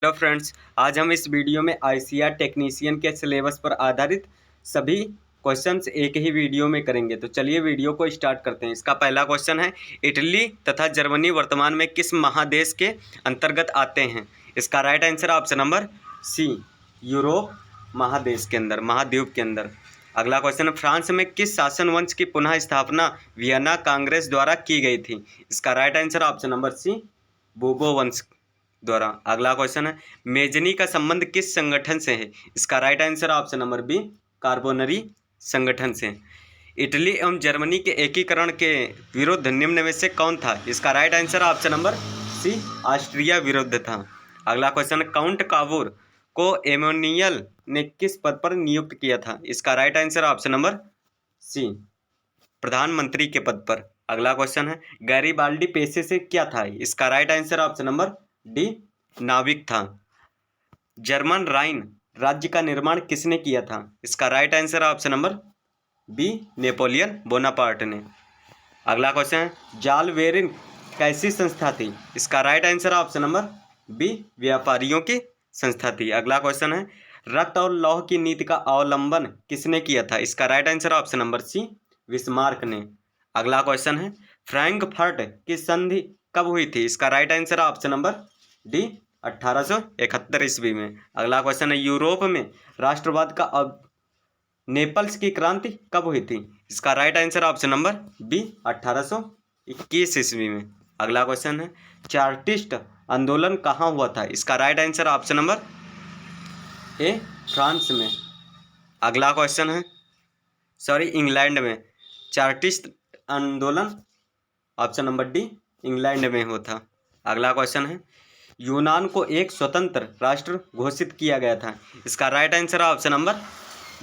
Hello friends, आज हम इस वीडियो में आईसीआर टेक्नीशियन के सिलेबस पर आधारित सभी क्वेश्चंस एक ही वीडियो में करेंगे। तो चलिए वीडियो को स्टार्ट करते हैं। इसका पहला क्वेश्चन है, इटली तथा जर्मनी वर्तमान में किस महादेश के अंतर्गत आते हैं? इसका right answer option number C, Europe महादेश के अंदर, महाद्वीप के अंदर। अगला क्वेश्चन है, फ्रांस में किस शासन वंश की पुनः स्थापना वियना कांग्रेस द्वारा की गई थी? इसका right answer option number C, बोबो वंश द्वारा। अगला क्वेश्चन है, मेजनी का संबंध किस संगठन से है? इसका right answer option number B, Carbonari संगठन से। इटली एवं जर्मनी के एकीकरण के विरुद्ध निम्न में से कौन था? इसका right answer option number C, Austria विरुद्ध था। अगला क्वेश्चन है, काउंट काबूर को एमोनियल ने किस पद पर नियुक्त किया था? इसका right answer option number C, प्रधानमंत्री के पद पर। अगला क्वेश्चन है, गैरीबाल्डी पेशे से क्या था? इसका right answer option number D, नाविक था। जर्मन राइन राज्य का निर्माण किसने किया था? इसका right answer option number B, Napoleon Bonaparte ने। अगला क्वेश्चन है, जालवेरिन कैसी संस्था थी? इसका right answer option number B, व्यापारियों की संस्था थी। अगला क्वेश्चन है, रक्त और लौह की नीति का अवलंबन किसने किया था? इसका right answer option number C, Bismarck ने। अगला क्वेश्चन है, फ्रैंकफर्ट की संधि कब हुई थी? इसका right answer option number D, 1871 ईस्वी में। अगला क्वेश्चन है, यूरोप में राष्ट्रवाद का नेपल्स की क्रांति कब हुई थी? इसका right answer option number B, 1821 ईस्वी में। अगला क्वेश्चन है, चार्टिस्ट आंदोलन कहाँ हुआ था? इसका राइट आंसर ऑप्शन नंबर ए, फ्रांस में। अगला क्वेश्चन है, इंग्लैंड में। चार्टिस्ट आंदोलन ऑप्शन नंबर डी, इंग्लैंड में हुआ था। अगला क्वेश्चन है, यूनान को एक स्वतंत्र राष्ट्र घोषित किया गया था। इसका right answer option number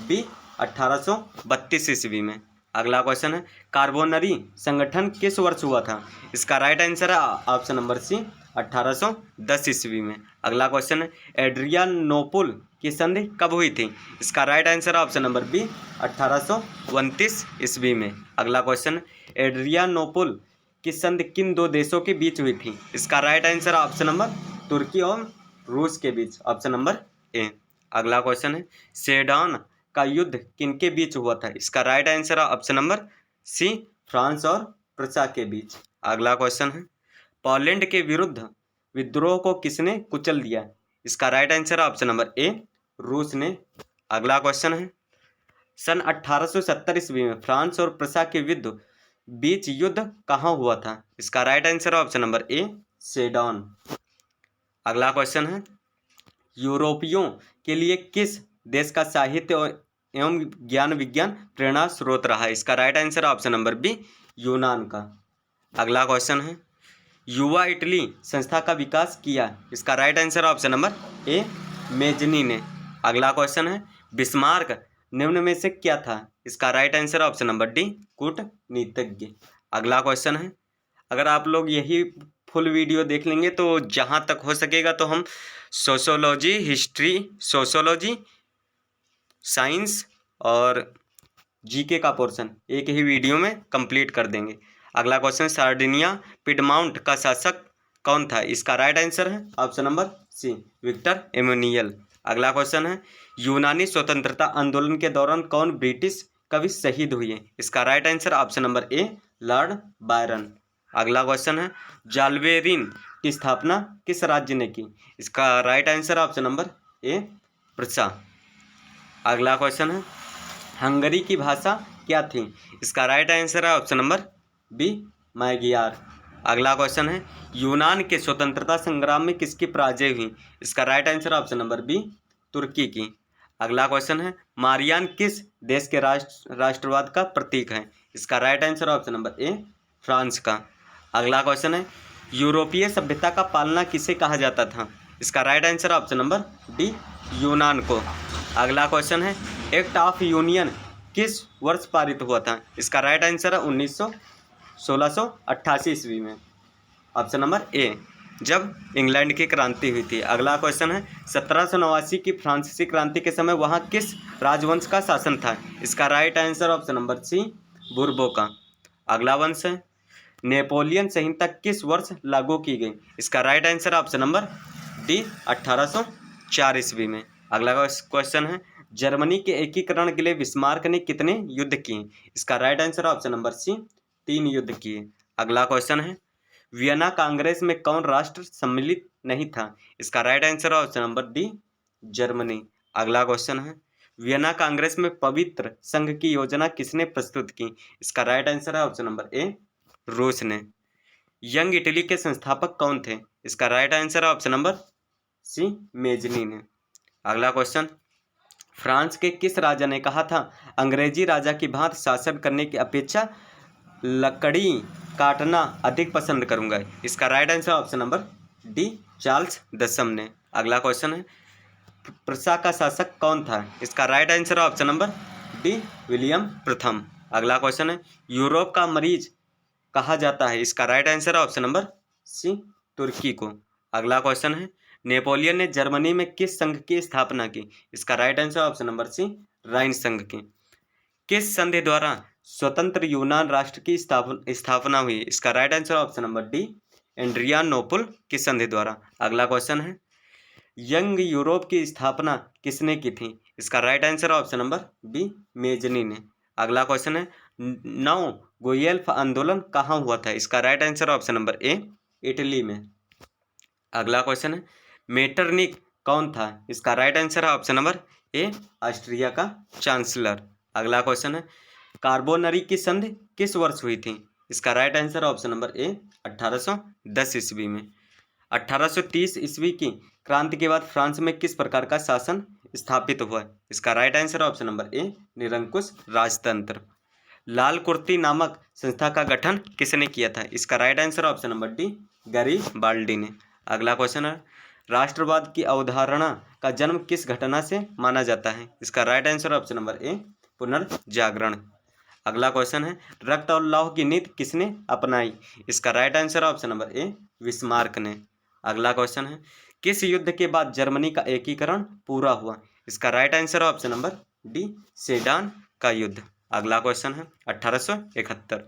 B, 1832 ईस्वी में। अगला क्वेश्चन है, कार्बोनरी संगठन किस वर्ष हुआ था? इसका राइट आंसर है ऑप्शन नंबर सी, 1810 ईस्वी में। अगला क्वेश्चन है, एड्रियानोपुल की संधि कब हुई थी? इसका right answer option number B, 1829 ईस्वी में। अगला क्वेश्चन, एड्रियानोपुल की संधि किन दो देशों के बीच हुई थी? इसका राइट आंसर ऑप्शन नंबर तुर्की और रूस के बीच, ऑप्शन नंबर ए। अगला क्वेश्चन है, सेडान का युद्ध किनके बीच हुआ था? इसका right answer option number C, France और प्रसा के बीच। अगला क्वेश्चन है, पोलैंड के विरुद्ध विद्रोह को किसने कुचल दिया? इसका राइट आंसर ऑप्शन नंबर ए, रूस ने। अगला क्वेश्चन है, सन 1870 ईस्वी में फ्रांस और प्रसा के बीच युद्ध कहाँ हुआ था? इसका राइट आंसर ऑप्शन नंबर ए, सेडॉन। अगला क्वेश्चन है, यूरोपियों के लिए किस देश का साहित्य एवं ज्ञान विज्ञान प्रेरणा स्रोत रहा है? इसका right answer option number B, यूनान का। अगला क्वेश्चन है, युवा इटली संस्था का विकास किया? इसका राइट आंसर ऑप्शन नंबर ए, मेजनी ने। अगला क्वेश्चन है, बिस्मार्क निम्न में से क्या था? इसका right answer option number D, कूटनीतिज्ञ। अगला क्वेश्चन है, अगर आप लोग यही फुल वीडियो देख लेंगे तो जहाँ तक हो सकेगा तो हम सोशोलॉजी, हिस्ट्री, सोशोलॉजी, साइंस और जीके का पोर्शन एक ही वीडियो में कंप्लीट कर देंगे। अगला क्वेश्चन, सार्डिनिया पिडमाउंट का शासक कौन था? इसका राइट आंसर है ऑप्शन नंबर सी, विक्टर एमोनियल। अगला क्वेश्चन है, यूनानी स्वतंत्रता आंदोलन के दौरान कौन ब्रिटिश कवि शहीद हुए? इसका right answer option number A, Lord Byron. अगला क्वेश्चन है, जालवेरिन की स्थापना किस राज्य ने की? इसका right answer option number A, Prussia. अगला क्वेश्चन है, हंगरी की भाषा क्या थी? इसका राइट आंसर है ऑप्शन नंबर बी, मैगियार। अगला क्वेश्चन है, यूनान के स्वतंत्रता संग्राम में किसकी पराजय हुई? इसका right answer option number B, तुर्की की। अगला क्वेश्चन है, मारियान किस देश के राष्ट्रवाद का प्रतीक है? इसका राइट आंसर ऑप्शन नंबर ए, फ्रांस का। अगला क्वेश्चन है, यूरोपीय सभ्यता का पालना किसे कहा जाता था? इसका right answer option number D, यूनान को। अगला क्वेश्चन है, एक्ट ऑफ यूनियन किस वर्ष पारित हुआ था? इसका राइट आंसर है 1688 ईस्वी में, ऑप्शन नंबर ए, जब इंग्लैंड की क्रांति हुई थी। अगला क्वेश्चन है, 1789 की फ्रांसीसी क्रांति के समय वहाँ किस राजवंश का शासन था? इसका right answer option number C, Bourbon का। अगला वंश है, नेपोलियन संहिता किस वर्ष लागू की गई? इसका right answer option number D 1804 ईस्वी में। अगला क्वेश्चन है, जर्मनी के एकीकरण के लिए बिस्मार्क ने कितने युद्ध किए? इसका right answer option number C 3 युद्ध किए। अगला क्वेश्चन है, वियना कांग्रेस में कौन राष्ट्र सम्मिलित नहीं था? इसका right answer option number D Germany. अगला क्वेश्चन है, वियना कांग्रेस में पवित्र संघ की योजना किसने प्रस्तुत की? इसका राइट आंसर है ऑप्शन नंबर ए रूस ने। यंग इटली के संस्थापक कौन थे? इसका राइट आंसर है ऑप्शन नंबर सी मेजनी ने। अगला क्वेश्चन, फ्रांस के किस राजा ने कहा था अंग्रेजी राजा की भांति शासन करने की अपेक्षा लकड़ी काटना अधिक पसंद करूंगा? इसका right answer option number D Charles दसम ने। अगला क्वेश्चन है, प्रसा का शासक कौन था? इसका right answer option number D William प्रथम। अगला क्वेश्चन है, यूरोप का मरीज कहा जाता है? इसका right answer option number C तुर्की को। अगला क्वेश्चन है, नेपोलियन ने जर्मनी में किस संघ की स्थापना की? इसका right answer option number C Rhine संघ की। किस संधि द्वारा स्वतंत्र यूनान राष्ट्र की स्थापना हुई? इसका right answer option number D Adrianople की संधि द्वारा। अगला क्वेश्चन है, यंग यूरोप की स्थापना किसने की थी? इसका right answer option number B Mazzini ने। अगला क्वेश्चन है, नौ गुएल्फ आंदोलन कहाँ हुआ था? इसका राइट आंसर ऑप्शन नंबर ए इटली में। अगला क्वेश्चन है, मेटरनिक कौन था? इसका राइट आंसर है ऑप्शन नंबर ए ऑस्ट्रिया का चांसलर। अगला क्वेश्चन है, कार्बोनरी की संधि किस वर्ष हुई थी? इसका राइट आंसर ऑप्शन नंबर ए 1810 ईस्वी में। 1830 ईस्वी की क्रांति के बाद फ्रांस में किस प्रकार का शासन स्थापित हुआ? इसका राइट आंसर ऑप्शन नंबर ए निरंकुश राजतंत्र। लाल कुर्ती नामक संस्था का गठन किसने किया था? इसका right answer option number D Garibaldi ने। अगला क्वेश्चन है, राष्ट्रवाद की अवधारणा का जन्म किस घटना से माना जाता है? इसका राइट आंसर ऑप्शन नंबर ए पुनर्जागरण। अगला क्वेश्चन है, रक्त और लौह की नीति किसने अपनाई? इसका राइट आंसर ऑप्शन नंबर ए बिस्मार्क ने। अगला क्वेश्चन है, किस युद्ध के बाद जर्मनी का एकीकरण पूरा हुआ? इसका right answer option number D sedan का युद्ध। अगला क्वेश्चन है, 1871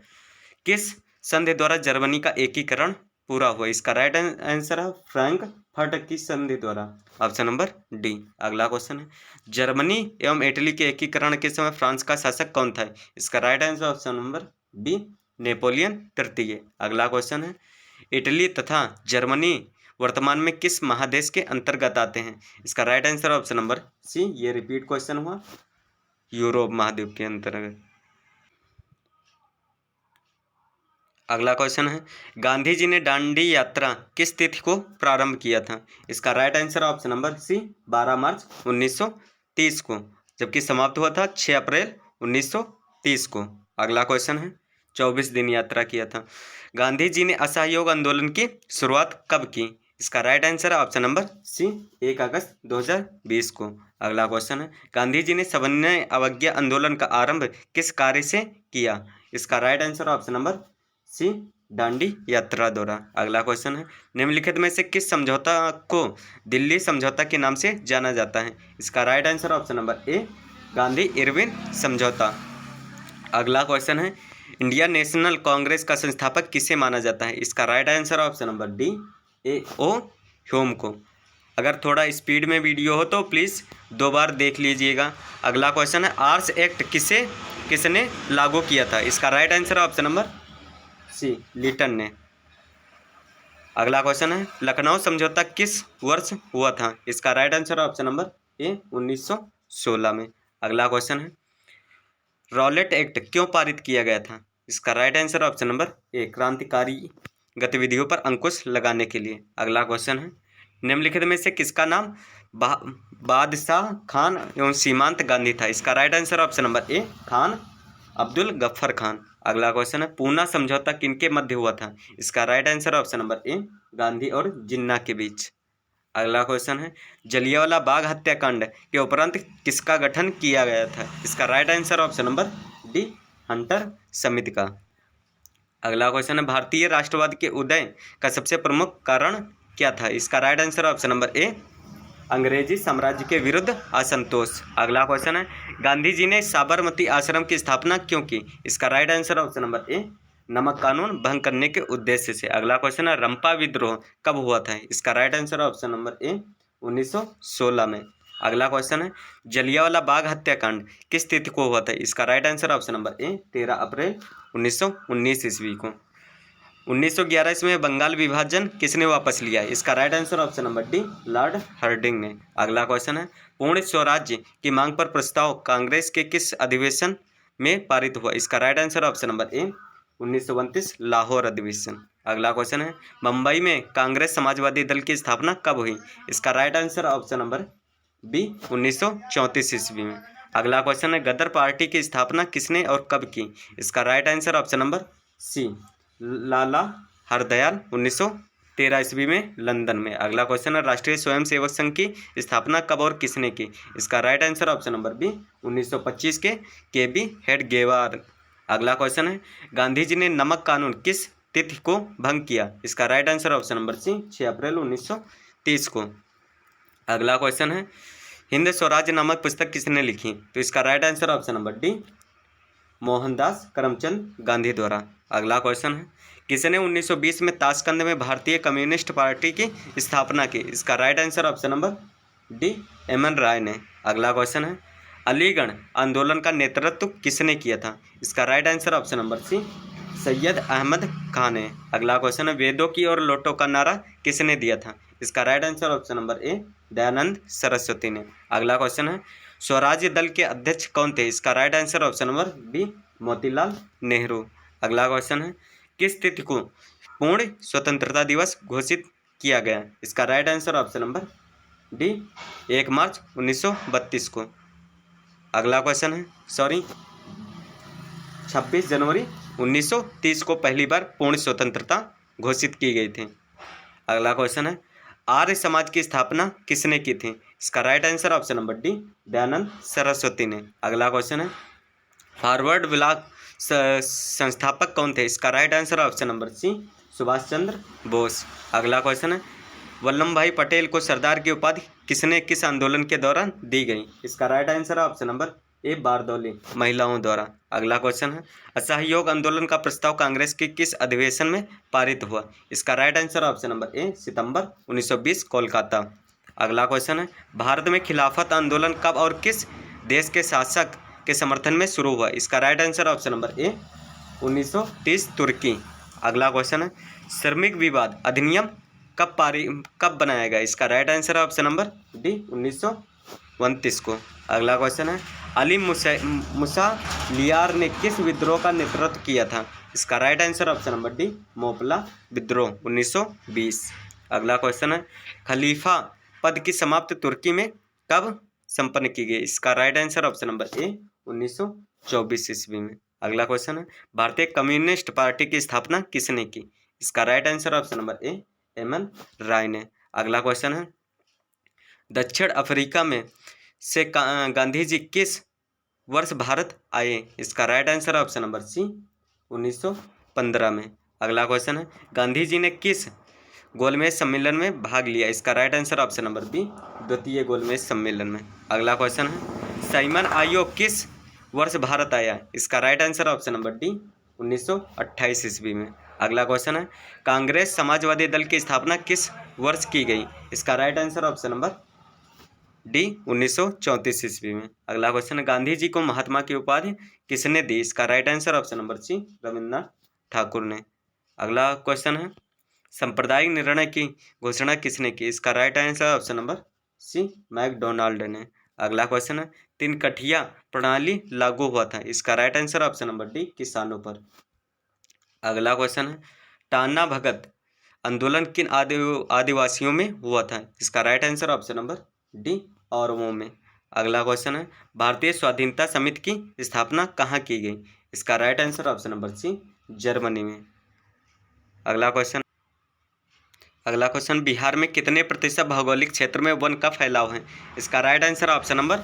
किस संधि द्वारा जर्मनी का एकीकरण पूरा हुआ? इसका राइट आंसर है फ्रैंकफर्ट की संधि द्वारा, ऑप्शन नंबर डी। अगला क्वेश्चन है, जर्मनी एवं इटली के एकीकरण के समय फ्रांस का शासक कौन था? इसका right answer option number B Napoleon तृतीय। अगला क्वेश्चन है, इटली तथा जर्मनी वर्तमान में किस महादेश के अंतर्गत आते हैं? इसका right answer option number C, ये रिपीट क्वेश्चन हुआ, यूरोप महाद्वीप के अंतर्गत। अगला क्वेश्चन है, गांधी जी ने दांडी यात्रा किस तिथि को प्रारंभ किया था? इसका right answer option number C 12 March 1930 को, जबकि समाप्त हुआ था 6 अप्रैल 1930 को। अगला क्वेश्चन है, 24 दिन यात्रा किया था। गांधी जी ने असहयोग आंदोलन की शुरुआत कब की? इसका राइट आंसर है ऑप्शन नंबर सी 1 अगस्त 2020 को। अगला क्वेश्चन है, गांधी जी ने सविनय अवज्ञा आंदोलन का आरंभ किस कार्य से किया? इसका right answer option number C Dandi यात्रा द्वारा। अगला क्वेश्चन है, निम्नलिखित में से किस समझौता को दिल्ली समझौता के नाम से जाना जाता है? इसका राइट आंसर ऑप्शन नंबर ए गांधी इरविन समझौता। अगला क्वेश्चन है, इंडियन नेशनल कांग्रेस का संस्थापक किसे माना जाता है? इसका right answer option number D A O Hume को। अगर थोड़ा स्पीड में वीडियो हो तो प्लीज़ 2 बार देख लीजिएगा। अगला क्वेश्चन है, आर्स एक्ट किसने लागू किया था? इसका right answer option number C Lytton ने। अगला क्वेश्चन है, लखनऊ समझौता किस वर्ष हुआ था? इसका राइट आंसर ऑप्शन नंबर ए 1916 में। अगला क्वेश्चन है, रॉलेट एक्ट क्यों पारित किया गया था? इसका राइट आंसर ऑप्शन नंबर ए क्रांतिकारी गतिविधियों पर अंकुश लगाने के लिए। अगला क्वेश्चन है, निम्नलिखित में से किसका नाम बादशाह खान एवं सीमांत गांधी था? इसका right answer option number A Khan Abdul Ghaffar Khan. अगला क्वेश्चन है, पूना समझौता किनके मध्य हुआ था? इसका राइट आंसर ऑप्शन नंबर ए गांधी और जिन्ना के बीच। अगला क्वेश्चन है, जलियांवाला बाग हत्याकांड के उपरांत किसका गठन किया गया था? इसका right answer option number D Hunter समिति का। अगला क्वेश्चन है, भारतीय राष्ट्रवाद के उदय का सबसे प्रमुख कारण क्या था? इसका राइट आंसर ऑप्शन नंबर ए अंग्रेजी साम्राज्य के विरुद्ध असंतोष। अगला क्वेश्चन है, गांधी जी ने साबरमती आश्रम की स्थापना क्यों की? इसका राइट आंसर ऑप्शन नंबर ए नमक कानून भंग करने के उद्देश्य से। अगला क्वेश्चन है रंपा विद्रोह कब हुआ था? इसका राइट आंसर है ऑप्शन नंबर ए 1916 में। अगला क्वेश्चन है जलियांवाला बाग हत्याकांड किस तिथि को हुआ था? इसका राइट आंसर ऑप्शन नंबर ए 13 अप्रैल 1919 ईस्वी को। 1911 ईस्वी में बंगाल विभाजन किसने वापस लिया? इसका right answer option number D Lord Hardinge ने। अगला क्वेश्चन है पूर्ण स्वराज्य की मांग पर प्रस्ताव कांग्रेस के किस अधिवेशन में पारित हुआ? इसका राइट आंसर ऑप्शन नंबर ए 1929 लाहौर अधिवेशन। अगला क्वेश्चन है मुंबई में कांग्रेस समाजवादी दल की स्थापना कब हुई? इसका right answer option number B 1934 ईस्वी में। अगला क्वेश्चन है गदर पार्टी की स्थापना किसने और कब की? इसका right answer option number C Lala Hardayal 1913 ईस्वी में लंदन में। अगला क्वेश्चन है राष्ट्रीय स्वयंसेवक संघ की स्थापना कब और किसने की? इसका right answer option number B 1925 के बी हेडगेवार। अगला क्वेश्चन है गांधी जी ने नमक कानून किस तिथि को भंग किया? इसका right answer option number C 6 April 1930 को। अगला क्वेश्चन है हिंद स्वराज नामक पुस्तक किसने लिखी? तो इसका right answer option number D Mohandas Karamchand Gandhi द्वारा। अगला क्वेश्चन है किसने 1920 में ताशकंद में भारतीय कम्युनिस्ट पार्टी की स्थापना की? इसका right answer option number D M राय ने। अगला क्वेश्चन है अलीगढ़ आंदोलन का नेतृत्व किसने किया था? इसका right answer option number C Syed Ahmad Khan ने। अगला क्वेश्चन है वेदों की और लौटो का नारा किसने दिया था? इसका राइट आंसर ऑप्शन नंबर ए दयानंद सरस्वती ने। अगला क्वेश्चन है स्वराज्य दल के अध्यक्ष कौन थे? इसका right answer option number B Motilal Nehru. अगला क्वेश्चन है किस तिथि को पूर्ण स्वतंत्रता दिवस घोषित किया गया? इसका right answer option number D 1 मार्च 1932 को। अगला क्वेश्चन है 26 जनवरी 1930 को पहली बार पूर्ण स्वतंत्रता घोषित की गई थी। अगला क्वेश्चन है आर्य समाज की स्थापना किसने की थी? इसका right answer option number D Dayanand Saraswati ने। अगला क्वेश्चन है फॉरवर्ड ब्लॉक संस्थापक कौन थे? इसका right answer option number C Subhash Chandra Bose. अगला क्वेश्चन है वल्लभ भाई पटेल को सरदार की उपाधि किसने किस आंदोलन के दौरान दी गई? इसका right answer option number A Bardoli महिलाओं द्वारा। अगला क्वेश्चन है असहयोग आंदोलन का प्रस्ताव कांग्रेस के किस अधिवेशन में पारित हुआ? इसका right answer option number A सितंबर 1920 कोलकाता। अगला क्वेश्चन है भारत में खिलाफत आंदोलन कब और किस देश के शासक के समर्थन में शुरू हुआ? इसका राइट आंसर ऑप्शन नंबर ए 1930 तुर्की। अगला क्वेश्चन है श्रमिक विवाद अधिनियम कब बनाया गया? इसका right answer option number D 1929 को। अगला क्वेश्चन है अली मूसा लियार ने किस विद्रोह का नेतृत्व किया था? इसका right answer option number D Moplah विद्रोह 1920। अगला क्वेश्चन है खलीफा पद की समाप्ति तुर्की में कब संपन्न की गई? इसका राइट आंसर ऑप्शन नंबर ए 1924 ईस्वी में। अगला क्वेश्चन है भारतीय कम्युनिस्ट पार्टी की स्थापना किसने की? इसका right answer option number A MN राय ने। अगला क्वेश्चन है दक्षिण अफ्रीका में से गांधी जी किस वर्ष भारत आए? इसका right answer option number C 1915 में। अगला क्वेश्चन है गांधी जी ने किस गोलमेज सम्मेलन में भाग लिया? इसका right answer option number B द्वितीय गोलमेज सम्मेलन में। अगला क्वेश्चन है साइमन आयोग किस वर्ष भारत आया? इसका right answer option number D 1928 ईस्वी में। अगला क्वेश्चन है कांग्रेस समाजवादी दल की स्थापना किस वर्ष की गई? इसका right answer option number D 1934 ईस्वी में। अगला क्वेश्चन है गांधी जी को महात्मा की उपाधि किसने दी? इसका right answer option number C Rabindranath Thakur ने। अगला क्वेश्चन है सांप्रदायिक निर्णय की घोषणा किसने की? इसका right answer option number C MacDonald ने। अगला क्वेश्चन है तीन कठिया प्रणाली लागू हुआ था? इसका right answer option number D किसानों पर। अगला क्वेश्चन है टाना भगत आंदोलन किन आदिवासियों में हुआ था? इसका right answer option number D औरवों में। अगला क्वेश्चन है भारतीय स्वाधीनता समिति की स्थापना कहाँ की गई? इसका right answer option number C Germany में। अगला क्वेश्चन बिहार में कितने प्रतिशत भौगोलिक क्षेत्र में वन का फैलाव है? इसका right answer option number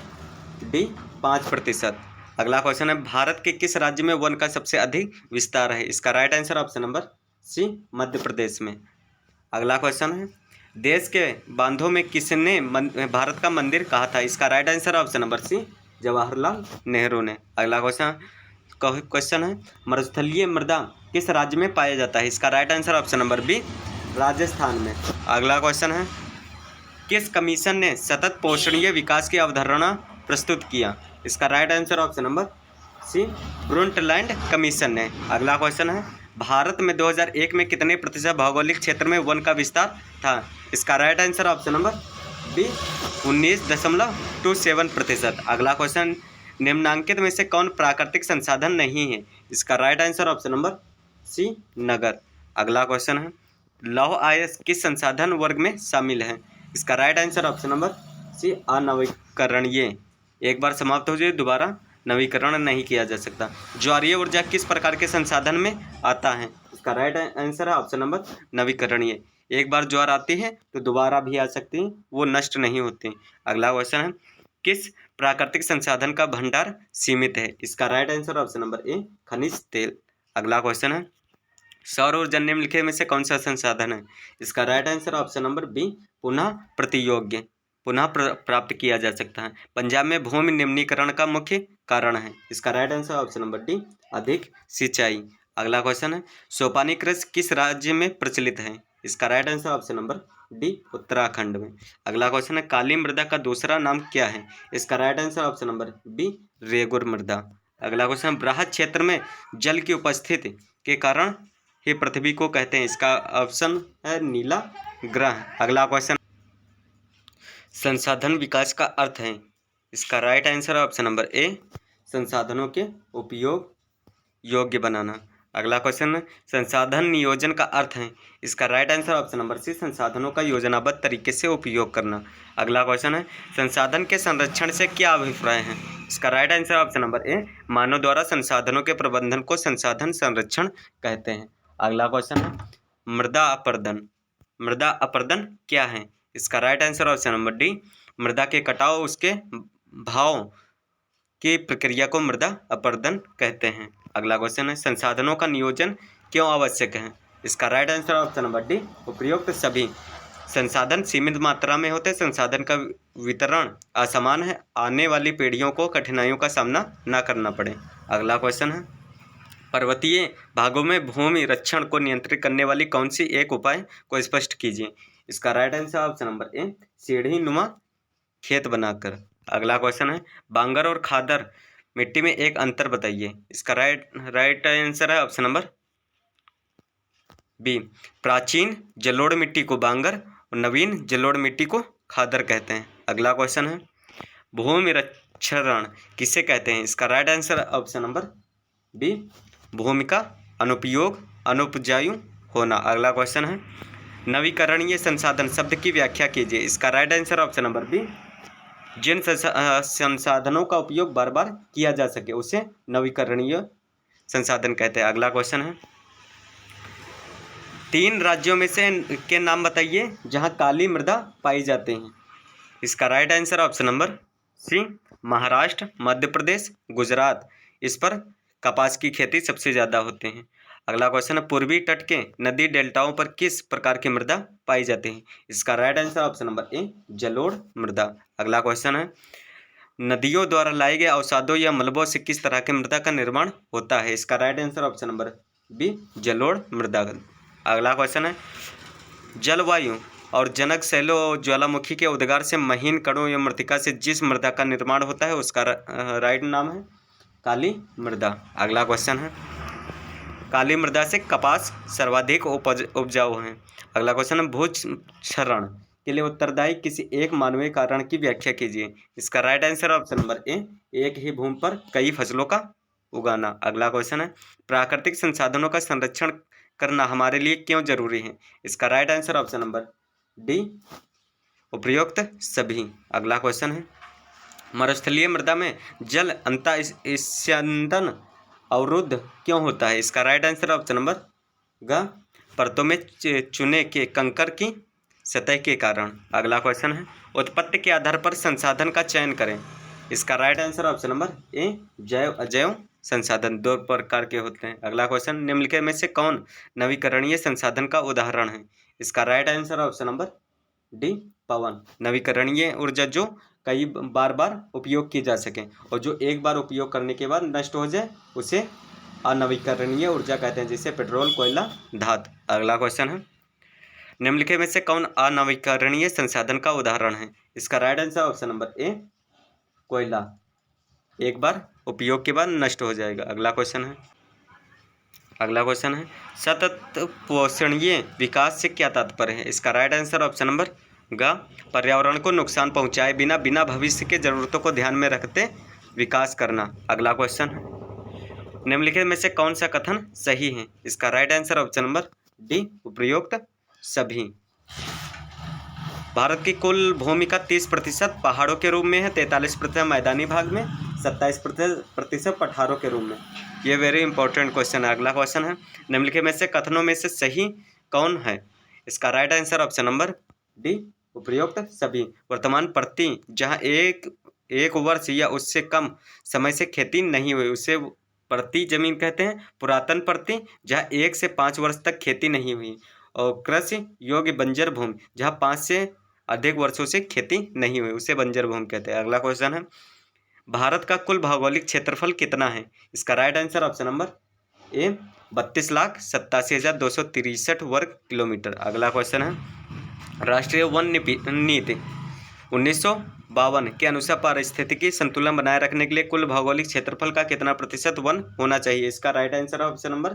D 5%। अगला क्वेश्चन है भारत के किस राज्य में वन का सबसे अधिक विस्तार है? इसका right answer option number C Madhya Pradesh में। अगला क्वेश्चन है देश के बांधों में किसने भारत का मंदिर कहा था? इसका right answer option number C Jawaharlal Nehru ने। अगला क्वेश्चन क्वेश्चन है, मरुस्थलीय मृदा किस राज्य में पाया जाता है? इसका right answer option number B, Rajasthan में। अगला क्वेश्चन है, किस कमीशन ने सतत पोषणीय विकास की अवधारणा प्रस्तुत किया? इसका right answer option number C, Brundtland commission ने। अगला क्वेश्चन है, भारत में 2001 में कितने प्रतिशत भौगोलिक क्षेत्र में वन का विस्तार था? इसका right answer option number B, 19.27%। अगला क्वेश्चन, निम्नांकित में से कौन प्राकृतिक संसाधन नहीं है? इसका right answer option number C, नगर। अगला क्वेश्चन है, लौह अयस्क किस संसाधन वर्ग में शामिल है? इसका right answer option number C, अनवीकरणीय। एक बार समाप्त हो जाए दोबारा नवीकरण नहीं किया जा सकता। ज्वारीय ऊर्जा किस प्रकार के संसाधन में आता है? इसका राइट आंसर है ऑप्शन नंबर नवीकरणीय। एक बार ज्वार आती है तो दोबारा भी आ सकती है, वो नष्ट नहीं होती। अगला क्वेश्चन है, किस प्राकृतिक संसाधन का भंडार सीमित है? इसका राइट आंसर ऑप्शन नंबर ए, खनिज तेल। अगला क्वेश्चन है, सौर ऊर्जा निम्नलिखित में से कौन सा संसाधन है? इसका right answer option number B, पुनः प्रतियोग्य, पुनः प्राप्त किया जा सकता है। पंजाब में भूमि निम्नीकरण का मुख्य कारण है? इसका right answer option number D, अधिक सिंचाई। अगला क्वेश्चन है, सोपानी कृषि किस राज्य में प्रचलित है? इसका right answer option number D, Uttarakhand में। अगला क्वेश्चन है, काली मृदा का दूसरा नाम क्या है? इसका right answer option number B, regur मृदा। अगला क्वेश्चन, बृहद क्षेत्र में जल की उपस्थिति के कारण ही पृथ्वी को कहते हैं? इसका ऑप्शन है नीला ग्रह। अगला क्वेश्चन, संसाधन विकास का अर्थ है? इसका राइट आंसर है ऑप्शन नंबर ए, संसाधनों के उपयोग योग्य बनाना। अगला क्वेश्चन, संसाधन नियोजन का अर्थ है? इसका right answer option number C, संसाधनों का योजनाबद्ध तरीके से उपयोग करना। अगला क्वेश्चन है, संसाधन के संरक्षण से क्या अभिप्राय है? इसका right answer option number A, मानव द्वारा संसाधनों के प्रबंधन को संसाधन संरक्षण कहते हैं। अगला क्वेश्चन है, मृदा अपरदन, मृदा अपरदन क्या है? इसका right answer option number D, मृदा के कटाव उसके भाव की प्रक्रिया को मृदा अपरदन कहते हैं। अगला क्वेश्चन है, संसाधनों का नियोजन क्यों आवश्यक है? इसका right answer option number D, उपयुक्त सभी संसाधन सीमित मात्रा में होते, संसाधन का वितरण असमान है, आने वाली पीढ़ियों को कठिनाइयों का सामना न करना पड़े। अगला क्वेश्चन है, पर्वतीय भागों में भूमि रक्षण को नियंत्रित करने वाली कौन सी एक उपाय को स्पष्ट कीजिए? इसका राइट आंसर ऑप्शन नंबर ए, सीढ़ी नुमा खेत बनाकर। अगला क्वेश्चन है, बांगर और खादर मिट्टी में एक अंतर बताइए। इसका राइट आंसर है ऑप्शन नंबर बी, प्राचीन जलोढ़ मिट्टी को बांगर और नवीन जलोढ़ मिट्टी को खादर कहते हैं। अगला क्वेश्चन है, भूमि रक्षण किसे कहते हैं? इसका right answer option number B, भूमि का अनुपयोग अनुपजाऊ होना। अगला क्वेश्चन है, नवीकरणीय संसाधन शब्द की व्याख्या कीजिए। इसका right answer option number B, जिन संसाधनों का उपयोग बार बार किया जा सके उसे नवीकरणीय संसाधन कहते हैं। अगला क्वेश्चन है, 3 राज्यों में से के नाम बताइए जहां काली मृदा पाई जाते हैं। इसका right answer option number C, Maharashtra, Madhya Pradesh, Gujarat. इस पर कपास की खेती सबसे ज़्यादा होते हैं। अगला क्वेश्चन है, पूर्वी तट के नदी डेल्टाओं पर किस प्रकार की मृदा पाई जाती है? इसका राइट आंसर ऑप्शन नंबर ए, जलोढ़ मृदा। अगला क्वेश्चन है, नदियों द्वारा लाए गए अवसादों या मलबों से किस तरह की मृदा का निर्माण होता है? इसका right answer option number B, जलोढ़ मृदा। अगला क्वेश्चन है, जलवायु और जनक शैलो ज्वालामुखी के उद्गार से महीन कणों या मृतिका से जिस मृदा का निर्माण होता है उसका राइट नाम है काली मृदा। अगला क्वेश्चन है, काली मृदा से कपास सर्वाधिक उपजाऊ है। अगला क्वेश्चन है, भूक्षरण के लिए उत्तरदायी किसी एक मानवीय कारण की व्याख्या कीजिए। इसका राइट आंसर ऑप्शन नंबर ए, एक ही भूमि पर कई फसलों का उगाना। अगला क्वेश्चन है, प्राकृतिक संसाधनों का संरक्षण करना हमारे लिए क्यों जरूरी है? इसका right answer option number D, उपयुक्त सभी। अगला क्वेश्चन है, मरुस्थलीय मृदा में जल अंतःस्यंदन अवरुद्ध क्यों होता है? इसका राइट आंसर ऑप्शन नंबर ग, परतों में चूने के कंकर की सतह के कारण। अगला क्वेश्चन है, उत्पत्ति के आधार पर संसाधन का चयन करें। इसका राइट आंसर ऑप्शन नंबर ए, जैव अजैव संसाधन 2 प्रकार के होते हैं। अगला क्वेश्चन, निम्नलिखित में से कौन नवीकरणीय संसाधन का उदाहरण है? इसका right answer option number D, पवन। नवीकरणीय ऊर्जा जो कई बार बार उपयोग की जा सके और जो एक बार उपयोग करने के बाद नष्ट हो जाए उसे अनवीकरणीय ऊर्जा कहते हैं, जैसे पेट्रोल, कोयला, धातु। अगला क्वेश्चन है, निम्नलिखित में से कौन अनवीकरणीय संसाधन का उदाहरण है? इसका राइट आंसर ऑप्शन नंबर ए कोयला, एक बार उपयोग के बाद नष्ट हो जाएगा। अगला क्वेश्चन है, सतत पोषणीय विकास से क्या तात्पर्य है? इसका राइट आंसर ऑप्शन नंबर ग, पर्यावरण को नुकसान पहुंचाए बिना भविष्य की जरूरतों को ध्यान में रखते विकास करना। अगला क्वेश्चन है, निम्नलिखित में से कौन सा कथन सही है? इसका right answer option number D, उपरोक्त सभी। भारत की कुल भूमि का 30% पहाड़ों के रूप में है, 43% मैदानी भाग में, 27% पठारों के रूप में। ये वेरी इंपॉर्टेंट क्वेश्चन है। अगला क्वेश्चन है, निम्नलिखित में से कथनों में से सही कौन है? इसका right answer option number D, उपरोक्त सभी। वर्तमान प्रति जहाँ एक वर्ष या उससे कम समय से खेती नहीं हुई उसे प्रति जमीन कहते हैं। पुरातन प्रति जहाँ 1 से 5 वर्ष तक खेती नहीं हुई, और कृषि योग्य बंजर भूमि जहाँ 5 से अधिक वर्षों से खेती नहीं हुई उसे बंजर भूमि कहते हैं। अगला क्वेश्चन है, भारत का कुल भौगोलिक क्षेत्रफल कितना है? इसका राइट आंसर ऑप्शन नंबर ए 32,87,263 वर्ग किलोमीटर। अगला क्वेश्चन है, राष्ट्रीय वन नीति 1952 के अनुसार पारिस्थितिकी संतुलन बनाए रखने के लिए कुल भौगोलिक क्षेत्रफल का कितना प्रतिशत वन होना चाहिए? इसका right answer option number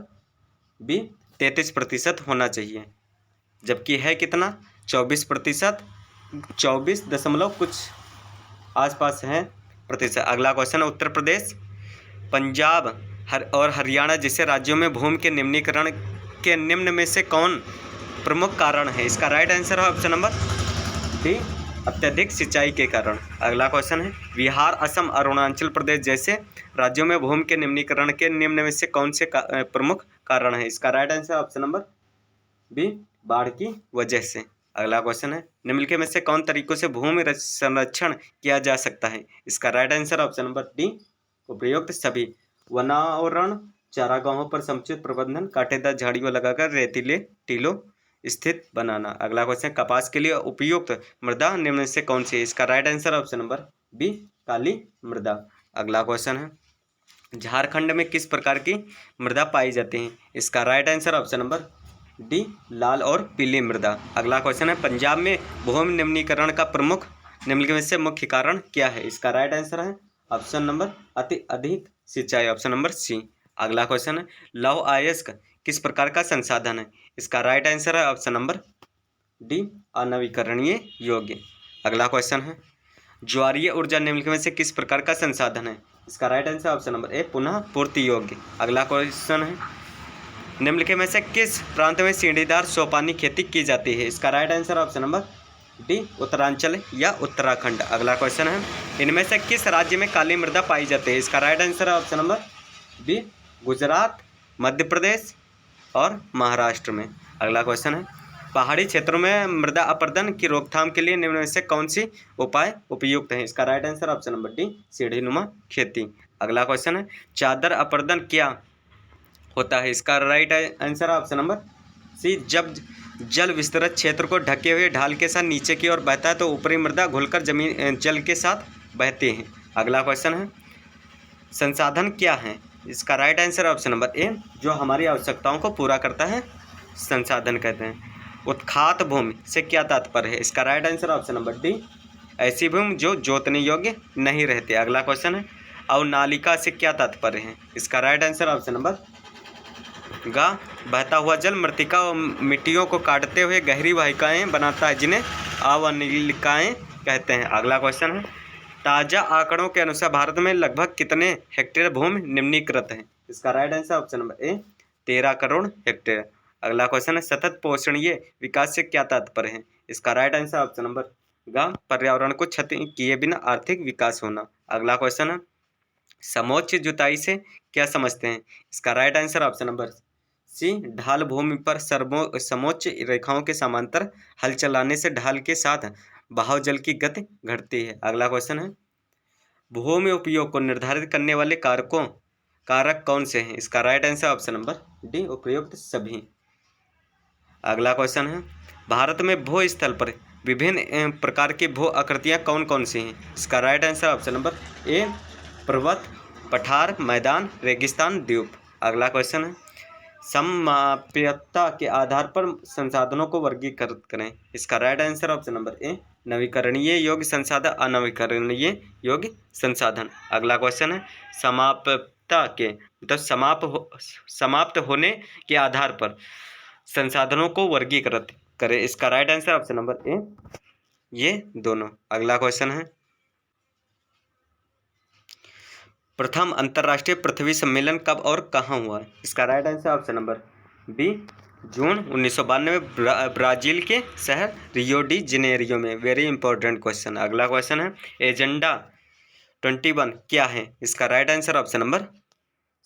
B 33% होना चाहिए, जबकि है कितना 24%, 24 दशमलव कुछ आसपास है प्रतिशत। अगला क्वेश्चन है, उत्तर प्रदेश, पंजाब और हरियाणा जैसे राज्यों में भूमि के निम्नीकरण के निम्न में से कौन प्रमुख कारण है? इसका राइट आंसर है ऑप्शन नंबर डी, अत्यधिक सिंचाई के कारण। अगला क्वेश्चन है, बिहार, असम, अरुणाचल प्रदेश जैसे राज्यों में भूमि के निम्नीकरण के निम्न में से कौन से प्रमुख कारण है? इसका right answer option number B, बाढ़ की वजह से। अगला क्वेश्चन है, निम्नलिखित में से कौन तरीकों से भूमि संरक्षण किया जा सकता है? इसका right answer option number D, उपरोक्त सभी। वनावरण, चारागाहों पर समुचित प्रबंधन, कांटेदार झाड़ियों लगाकर रेतीले टीलों स्थित बनाना। अगला क्वेश्चन, कपास के लिए उपयुक्त मृदा निम्न में से कौन सी है? इसका right answer option number B, काली मृदा। अगला क्वेश्चन है, झारखंड में किस प्रकार की मृदा पाई जाती है? इसका right answer option number D, लाल और पीली मृदा। अगला क्वेश्चन है, पंजाब में भूमि निम्नीकरण का प्रमुख निम्नलिखित में से मुख्य कारण क्या है? इसका राइट आंसर है ऑप्शन नंबर अधिक सिंचाई, ऑप्शन नंबर सी। अगला क्वेश्चन है, लौह अयस्क किस प्रकार का संसाधन है? इसका राइट आंसर है ऑप्शन नंबर डी, अनवीकरणीय योग्य। अगला क्वेश्चन है, ज्वारीय ऊर्जा निम्नलिखित में से किस प्रकार का संसाधन है? इसका राइट आंसर ऑप्शन नंबर ए, पुनः पूर्ति योग्य। अगला क्वेश्चन है, निम्नलिखित में से किस प्रांत में सीढ़ीदार सोपानी खेती की जाती है? इसका right answer option number D, Uttaranchal या उत्तराखंड। अगला क्वेश्चन है, इनमें से किस राज्य में काली मृदा पाई जाती है? इसका राइट आंसर है option number B, Gujarat, Madhya Pradesh और महाराष्ट्र में। अगला क्वेश्चन है, पहाड़ी क्षेत्रों में मृदा अपरदन की रोकथाम के लिए निम्न में से कौन सी उपाय उपयुक्त हैं? इसका right answer option number D, सीढ़ीनुमा खेती। अगला क्वेश्चन है, चादर अपरदन क्या होता है? इसका right answer option number C, जब जल विस्तृत क्षेत्र को ढके हुए ढाल के साथ नीचे की ओर बहता है तो ऊपरी मृदा घुलकर जमीन जल के साथ बहती है। अगला क्वेश्चन है, संसाधन क्या है? इसका राइट आंसर ऑप्शन नंबर ए, जो हमारी आवश्यकताओं को पूरा करता है संसाधन कहते हैं। उत्खात भूमि से क्या तात्पर्य है? इसका right answer option number D, ऐसी भूमि जो जोतने योग्य नहीं रहती। अगला क्वेश्चन है, अवनालिका से क्या तात्पर्य है? इसका राइट आंसर ऑप्शन नंबर गा, बहता हुआ जल मृतिका और मिट्टियों को काटते हुए गहरी वाहिकाएं बनाता है जिन्हें अवनालिकाएं कहते हैं। अगला क्वेश्चन है, ताज़ा आंकड़ों के अनुसार भारत में लगभग कितने हेक्टेयर भूमि निम्नीकृत है? इसका राइट आंसर ऑप्शन नंबर ए, 13 करोड़ हेक्टेयर। अगला क्वेश्चन है, सतत पोषणीय विकास से क्या तात्पर्य है? इसका राइट आंसर ऑप्शन नंबर गा, पर्यावरण को क्षति किए बिना आर्थिक विकास होना। अगला क्वेश्चन है, समोच्च जुताई से क्या समझते हैं? इसका right answer option number C, ढाल भूमि पर समोच्च रेखाओं के समांतर हल चलाने से ढाल के साथ बहाव जल की गति घटती है। अगला क्वेश्चन है, भूमि उपयोग को निर्धारित करने वाले कारक कौन से हैं? इसका right answer option number D, उपयुक्त सभी। अगला क्वेश्चन है, भारत में भूस्थल पर विभिन्न प्रकार की भू आकृतियाँ कौन कौन सी हैं? इसका राइट आंसर ऑप्शन नंबर ए पर्वत, पठार, मैदान, रेगिस्तान, द्वीप। अगला क्वेश्चन है सममाप्यता के आधार पर संसाधनों को वर्गीकृत करें। इसका राइट आंसर ऑप्शन नंबर ए नवीकरणीय योग्य संसाधन, अनवीकरणीय योग्य संसाधन। अगला क्वेश्चन है समाप्यता के मतलब समाप्त होने के आधार पर संसाधनों को वर्गीकृत करें। इसका राइट आंसर ऑप्शन नंबर ए ये दोनों। अगला क्वेश्चन है प्रथम अंतर्राष्ट्रीय पृथ्वी सम्मेलन कब और कहाँ हुआ? इसका right answer option number B जून 1992 में ब्राजील के शहर रियो डी जेनेरियो में। Very important question. अगला क्वेश्चन है एजेंडा 21 क्या है? इसका right answer option number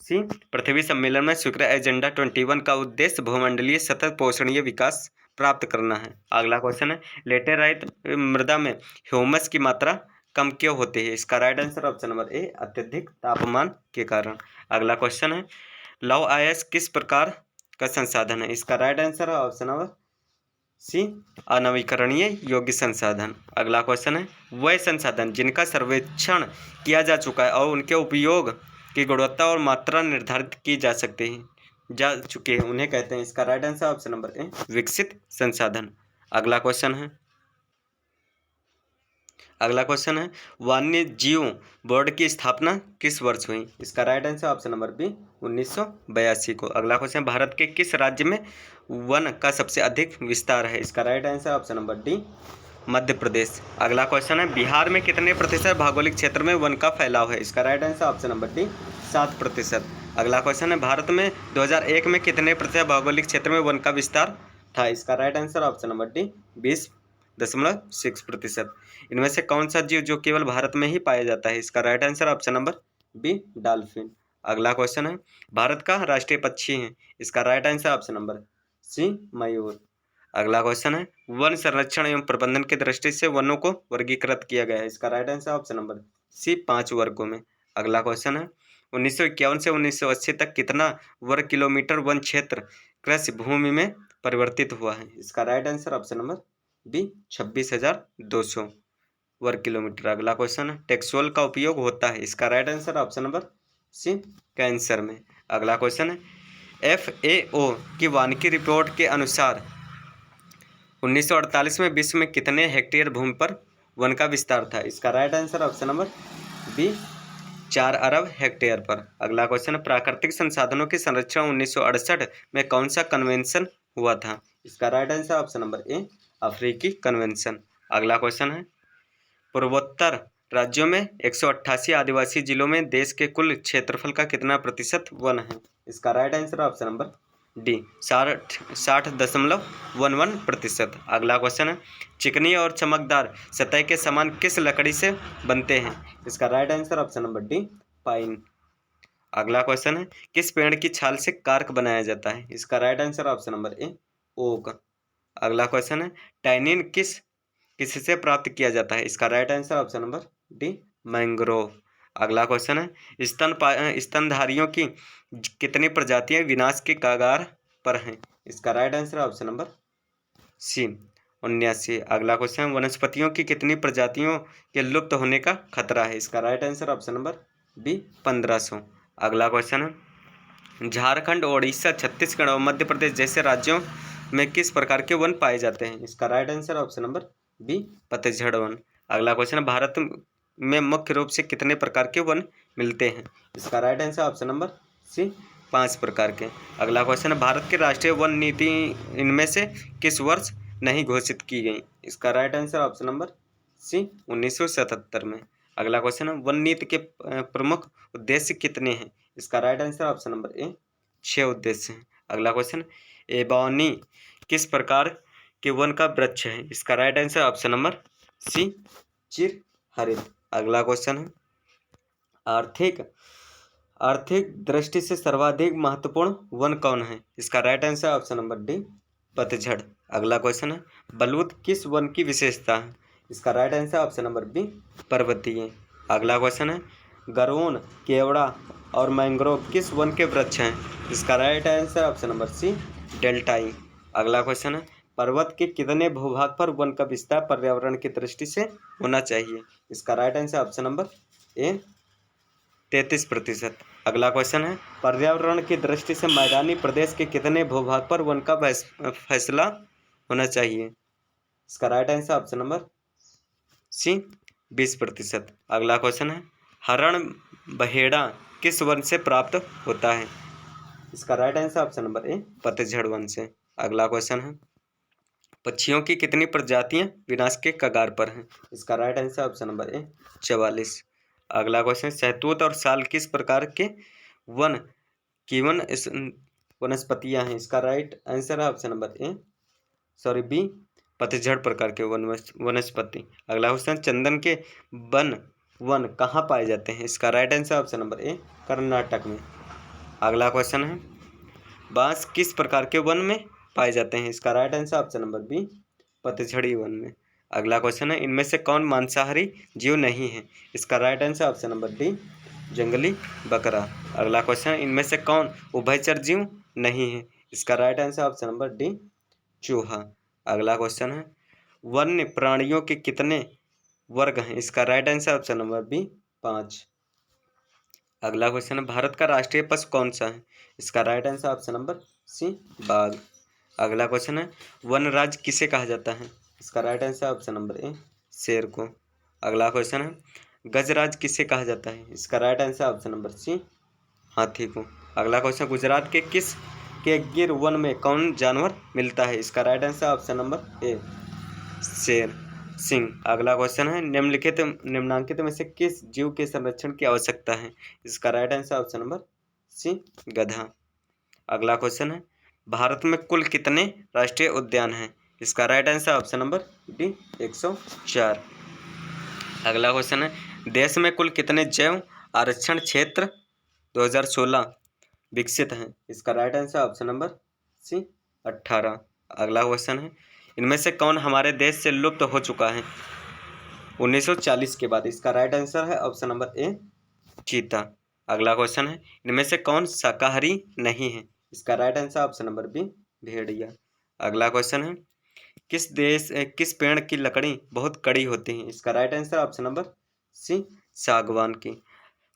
C पृथ्वी सम्मेलन में स्वीकृत एजेंडा 21 का उद्देश्य भूमंडलीय सतत पोषणीय विकास प्राप्त करना है। अगला क्वेश्चन है लेटेराइट मृदा में ह्यूमस की मात्रा कम क्यों होती है? इसका राइट आंसर ऑप्शन नंबर ए अत्यधिक तापमान के कारण। अगला क्वेश्चन है लौह अयस्क किस प्रकार का संसाधन है? इसका राइट आंसर है ऑप्शन नंबर सी अनवीकरणीय योग्य संसाधन। अगला क्वेश्चन है वह संसाधन जिनका सर्वेक्षण किया जा चुका है और उनके उपयोग की गुणवत्ता और मात्रा निर्धारित की जा चुके हैं उन्हें कहते हैं। इसका राइट आंसर ऑप्शन नंबर ए विकसित संसाधन। अगला क्वेश्चन है वन्य जीव बोर्ड की स्थापना किस वर्ष हुई? इसका right answer option number B 1982 को। अगला क्वेश्चन भारत के किस राज्य में वन का सबसे अधिक विस्तार है? इसका right answer option number D Madhya Pradesh. अगला क्वेश्चन है बिहार में कितने प्रतिशत भौगोलिक क्षेत्र में वन का फैलाव है? इसका right answer option number D 7%। अगला क्वेश्चन है भारत में 2001 में कितने प्रतिशत भौगोलिक क्षेत्र में वन का विस्तार था? इसका right answer option number D 20.6%। इनमें से कौन सा जीव जो केवल भारत में ही पाया जाता है? इसका right answer option number B dolphin. अगला क्वेश्चन है भारत का राष्ट्रीय पक्षी है? इसका right answer option number C मयूर। अगला क्वेश्चन है वन संरक्षण एवं प्रबंधन की दृष्टि से वनों को वर्गीकृत किया गया है? इसका right answer option number C 5 वर्गों में। अगला क्वेश्चन है 1951 से 1980 तक कितना वर्ग किलोमीटर वन क्षेत्र कृषि भूमि में परिवर्तित हुआ है? इसका right answer option number B 26,200 वर्ग किलोमीटर। अगला क्वेश्चन है टेक्सोल का उपयोग होता है? इसका right answer option number C cancer में। अगला क्वेश्चन है FAO की वानिकी रिपोर्ट के अनुसार 1948 में विश्व में कितने हेक्टेयर भूमि पर वन का विस्तार था? इसका right answer option number B 4 अरब हेक्टेयर पर। अगला क्वेश्चन है प्राकृतिक संसाधनों के संरक्षण 1968 में कौन सा कन्वेंशन हुआ था? इसका राइट आंसर ऑप्शन नंबर ए अफ्रीकी कन्वेंशन। अगला क्वेश्चन है पूर्वोत्तर राज्यों में 188 आदिवासी जिलों में देश के कुल क्षेत्रफल का कितना प्रतिशत वन है? इसका right answer option number D 60.11%। अगला क्वेश्चन है चिकनी और चमकदार सतह के समान किस लकड़ी से बनते हैं? इसका right answer option number D pine. अगला क्वेश्चन है किस पेड़ की छाल से कार्क बनाया जाता है? इसका right answer option number A oak. अगला क्वेश्चन है टैनिन किससे प्राप्त किया जाता है? इसका right answer option number D mangrove. अगला क्वेश्चन है स्तनधारियों की कितनी प्रजातियां विनाश के कगार पर हैं? इसका right answer option number C 79। अगला क्वेश्चन है वनस्पतियों की कितनी प्रजातियों के लुप्त होने का खतरा है? इसका right answer option number B 1500। अगला क्वेश्चन है झारखंड, ओडिशा, छत्तीसगढ़ और मध्य प्रदेश जैसे राज्यों में किस प्रकार के वन पाए जाते हैं? इसका right answer option number B पतझड़ वन। अगला क्वेश्चन है भारत में मुख्य रूप से कितने प्रकार के वन मिलते हैं? इसका right answer option number C 5 प्रकार के। अगला क्वेश्चन है भारत की राष्ट्रीय वन नीति इनमें से किस वर्ष नहीं घोषित की गई? इसका right answer option number C 1977 में। अगला क्वेश्चन है वन नीति के प्रमुख उद्देश्य कितने हैं? इसका राइट आंसर ऑप्शन नंबर ए 6 उद्देश्य हैं। अगला क्वेश्चन एबॉनी किस प्रकार के वन का वृक्ष है? इसका right answer option number C चिर हरित। अगला क्वेश्चन है आर्थिक दृष्टि से सर्वाधिक महत्वपूर्ण वन कौन है? इसका right answer option number D पतझड़। अगला क्वेश्चन है बलूत किस वन की विशेषता है? इसका right answer option number B पर्वतीय। अगला क्वेश्चन है गरुड़, केवड़ा और मैंग्रोव किस वन के वृक्ष हैं? इसका right answer option number C डेल्टाई। अगला क्वेश्चन है पर्वत के कितने भूभाग पर वन का विस्तार पर्यावरण की दृष्टि से होना चाहिए? इसका राइट आंसर ऑप्शन नंबर ए 33%। अगला क्वेश्चन है, पर्यावरण की दृष्टि से मैदानी प्रदेश के कितने भूभाग पर वन का फैसला होना चाहिए? इसका right answer option number C 20%। अगला क्वेश्चन है, हरण बहेड़ा किस वन से प्राप्त होता है? इसका राइट आंसर ऑप्शन नंबर ए पतझड़ वन से। अगला क्वेश्चन है, पक्षियों की कितनी प्रजातियां विनाश के कगार पर हैं? इसका राइट आंसर ऑप्शन नंबर ए 44। अगला क्वेश्चन, शहतूत और साल किस प्रकार के वन की वनस्पतियां हैं? इसका राइट आंसर है ऑप्शन नंबर बी पतझड़ प्रकार के वनस्पति। अगला क्वेश्चन, चंदन के वन कहाँ पाए जाते हैं? इसका राइट आंसर ऑप्शन नंबर ए कर्नाटक में। अगला क्वेश्चन है, बांस किस प्रकार के वन में पाए जाते हैं? इसका right answer option number B पतझड़ी वन में। अगला क्वेश्चन है, इनमें से कौन मांसाहारी जीव नहीं है? इसका right answer option number D जंगली बकरा। अगला क्वेश्चन, इनमें से कौन उभयचर जीव नहीं है? इसका right answer option number D चूहा। अगला क्वेश्चन है, वन्य प्राणियों के कितने वर्ग हैं? इसका right answer option number B 5। अगला क्वेश्चन है, भारत का राष्ट्रीय पशु कौन सा है? इसका right answer option number C बाघ। अगला क्वेश्चन है, वनराज किसे कहा जाता है? इसका राइट आंसर ऑप्शन नंबर ए शेर को। अगला क्वेश्चन है, गजराज किसे कहा जाता है? इसका right answer option number C हाथी को। अगला क्वेश्चन, गुजरात के गिर वन में कौन जानवर मिलता है? इसका राइट आंसर ऑप्शन नंबर ए शेर सिंह। अगला क्वेश्चन है, निम्नांकित में से किस जीव के संरक्षण की आवश्यकता है? इसका right answer option number C गधा। अगला क्वेश्चन है, भारत में कुल कितने राष्ट्रीय उद्यान हैं? इसका right answer option number D 104। अगला क्वेश्चन है, देश में कुल कितने जैव आरक्षण क्षेत्र 2016 विकसित हैं? इसका right answer option number C 18। अगला क्वेश्चन है, इनमें से कौन हमारे देश से लुप्त हो चुका है 1940 के बाद? इसका राइट आंसर है ऑप्शन नंबर ए चीता। अगला क्वेश्चन है, इनमें से कौन शाकाहारी नहीं है? इसका right answer option number B भेड़िया। अगला क्वेश्चन है, किस पेड़ की लकड़ी बहुत कड़ी होती है? इसका right answer option number C सागवान की।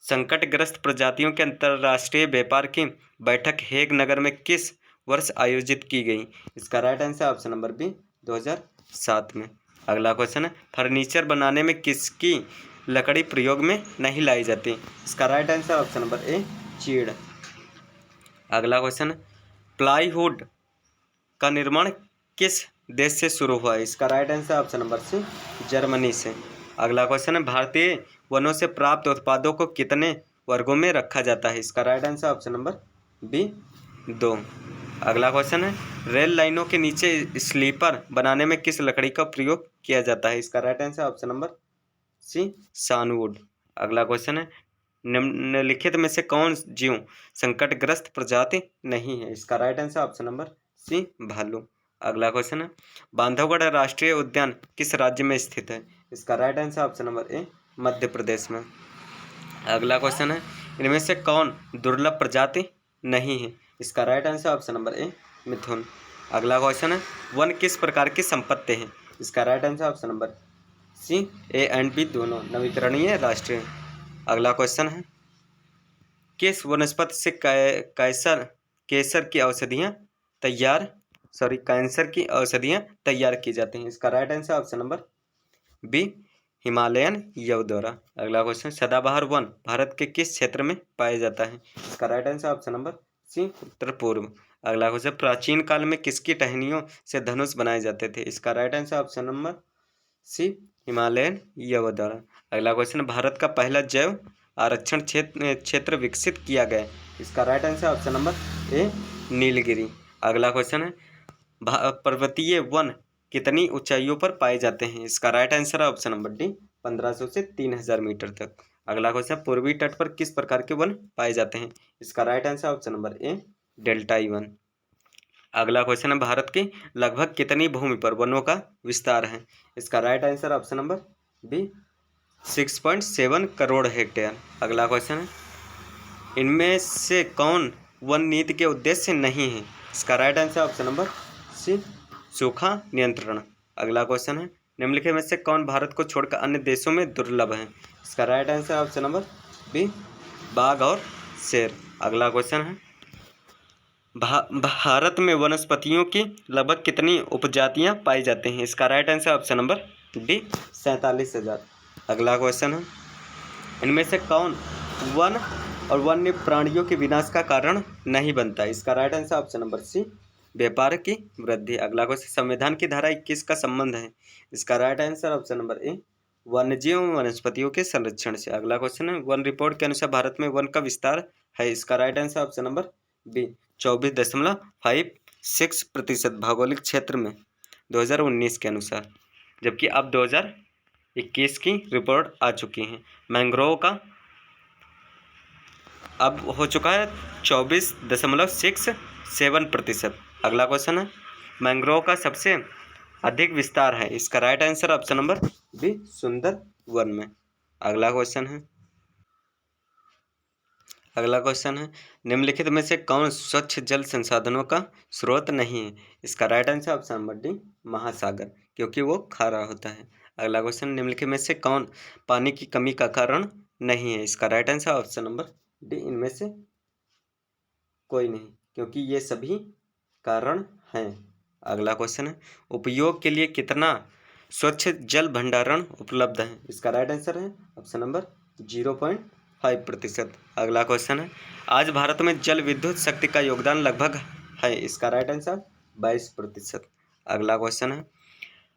संकटग्रस्त प्रजातियों के अंतर्राष्ट्रीय व्यापार की बैठक हेग नगर में किस वर्ष आयोजित की गई? इसका right answer option number B 2007 में। अगला क्वेश्चन है, फर्नीचर बनाने में किसकी लकड़ी प्रयोग में नहीं लाई जाती? इसका राइट आंसर ऑप्शन नंबर ए चीड़। अगला क्वेश्चन है, प्लाईवुड का निर्माण किस देश से शुरू हुआ है? इसका right answer option number C Germany से। अगला क्वेश्चन है, भारतीय वनों से प्राप्त उत्पादों को कितने वर्गों में रखा जाता है? इसका right answer option number B 2। अगला क्वेश्चन है, रेल लाइनों के नीचे स्लीपर बनाने में किस लकड़ी का प्रयोग किया जाता है? इसका right answer option number C सानवुड। अगला क्वेश्चन है, निम्नलिखित में से कौन जीव संकटग्रस्त प्रजाति नहीं है? इसका right answer option number C भालू। अगला क्वेश्चन है, बांधवगढ़ राष्ट्रीय उद्यान किस राज्य में स्थित है? इसका right answer option number A Madhya Pradesh में। अगला क्वेश्चन है, इनमें से कौन दुर्लभ प्रजाति नहीं है? इसका right answer option number A मिथुन। अगला क्वेश्चन है, वन किस प्रकार की संपत्ति है? इसका right answer option number C A and B दोनों नवीकरणीय राष्ट्रीय। अगला क्वेश्चन है, किस वनस्पति से कैंसर की औषधियाँ तैयार की जाती हैं? इसका right answer option number B Himalayan यवदौरा। अगला क्वेश्चन, सदाबहार वन भारत के किस क्षेत्र में पाया जाता है? इसका right answer option number C उत्तर पूर्व। अगला क्वेश्चन, प्राचीन काल में किसकी टहनियों से धनुष बनाए जाते थे? इसका right answer option number C Himalayan यवदौरा। अगला क्वेश्चन, भारत का पहला जैव आरक्षण क्षेत्र विकसित किया गया? इसका राइट आंसर ऑप्शन नंबर ए नीलगिरी। अगला क्वेश्चन है, पर्वतीय वन कितनी ऊंचाइयों पर पाए जाते हैं? इसका राइट आंसर है ऑप्शन नंबर डी 1500 से 3000 मीटर तक। अगला क्वेश्चन, पूर्वी तट पर किस प्रकार के वन पाए जाते हैं? इसका right answer option number A डेल्टाई वन। अगला क्वेश्चन है, भारत की लगभग कितनी भूमि पर वनों का विस्तार है? इसका right answer option number B 6.7 crore hectare. अगला क्वेश्चन है, इनमें से कौन वन नीति के उद्देश्य नहीं है? इसका right answer option number C सूखा नियंत्रण। अगला क्वेश्चन है, निम्नलिखित में से कौन भारत को छोड़कर अन्य देशों में दुर्लभ है? इसका right answer option number B, बाघ और शेर। अगला क्वेश्चन है, भारत में वनस्पतियों की लगभग कितनी उपजातियां पाई जाती हैं? इसका right answer option number D, 47,000। अगला क्वेश्चन है, इनमें से कौन वन और वन्य प्राणियों के विनाश का कारण नहीं बनता? इसका right answer option number C, व्यापार की वृद्धि। अगला क्वेश्चन, संविधान की धारा 21 का संबंध है? इसका राइट आंसर ऑप्शन नंबर ए, वन्यजीव एवं वनस्पतियों के संरक्षण से। अगला क्वेश्चन है, वन रिपोर्ट के अनुसार भारत में वन का विस्तार है? इसका right answer option number B, 24.56% भौगोलिक क्षेत्र में 2019 के अनुसार, जबकि अब 2021 की रिपोर्ट आ चुकी है। मैंग्रोव का अब हो चुका है 24.67%। अगला क्वेश्चन है, मैंग्रोव का सबसे अधिक विस्तार है? इसका right answer option number B, Sundarban में। अगला क्वेश्चन है, निम्नलिखित में से कौन स्वच्छ जल संसाधनों का स्रोत नहीं है? इसका right answer option number D, महासागर, क्योंकि वो खारा होता है। अगला क्वेश्चन, निम्नलिखित में से कौन पानी की कमी का कारण नहीं है? इसका right answer option number D, इनमें से कोई नहीं, क्योंकि ये सभी कारण हैं। अगला क्वेश्चन है, उपयोग के लिए कितना स्वच्छ जल भंडारण उपलब्ध है? इसका राइट आंसर है ऑप्शन नंबर 0.5%। अगला क्वेश्चन है, आज भारत में जल विद्युत शक्ति का योगदान लगभग है? इसका राइट आंसर 22%। अगला क्वेश्चन है,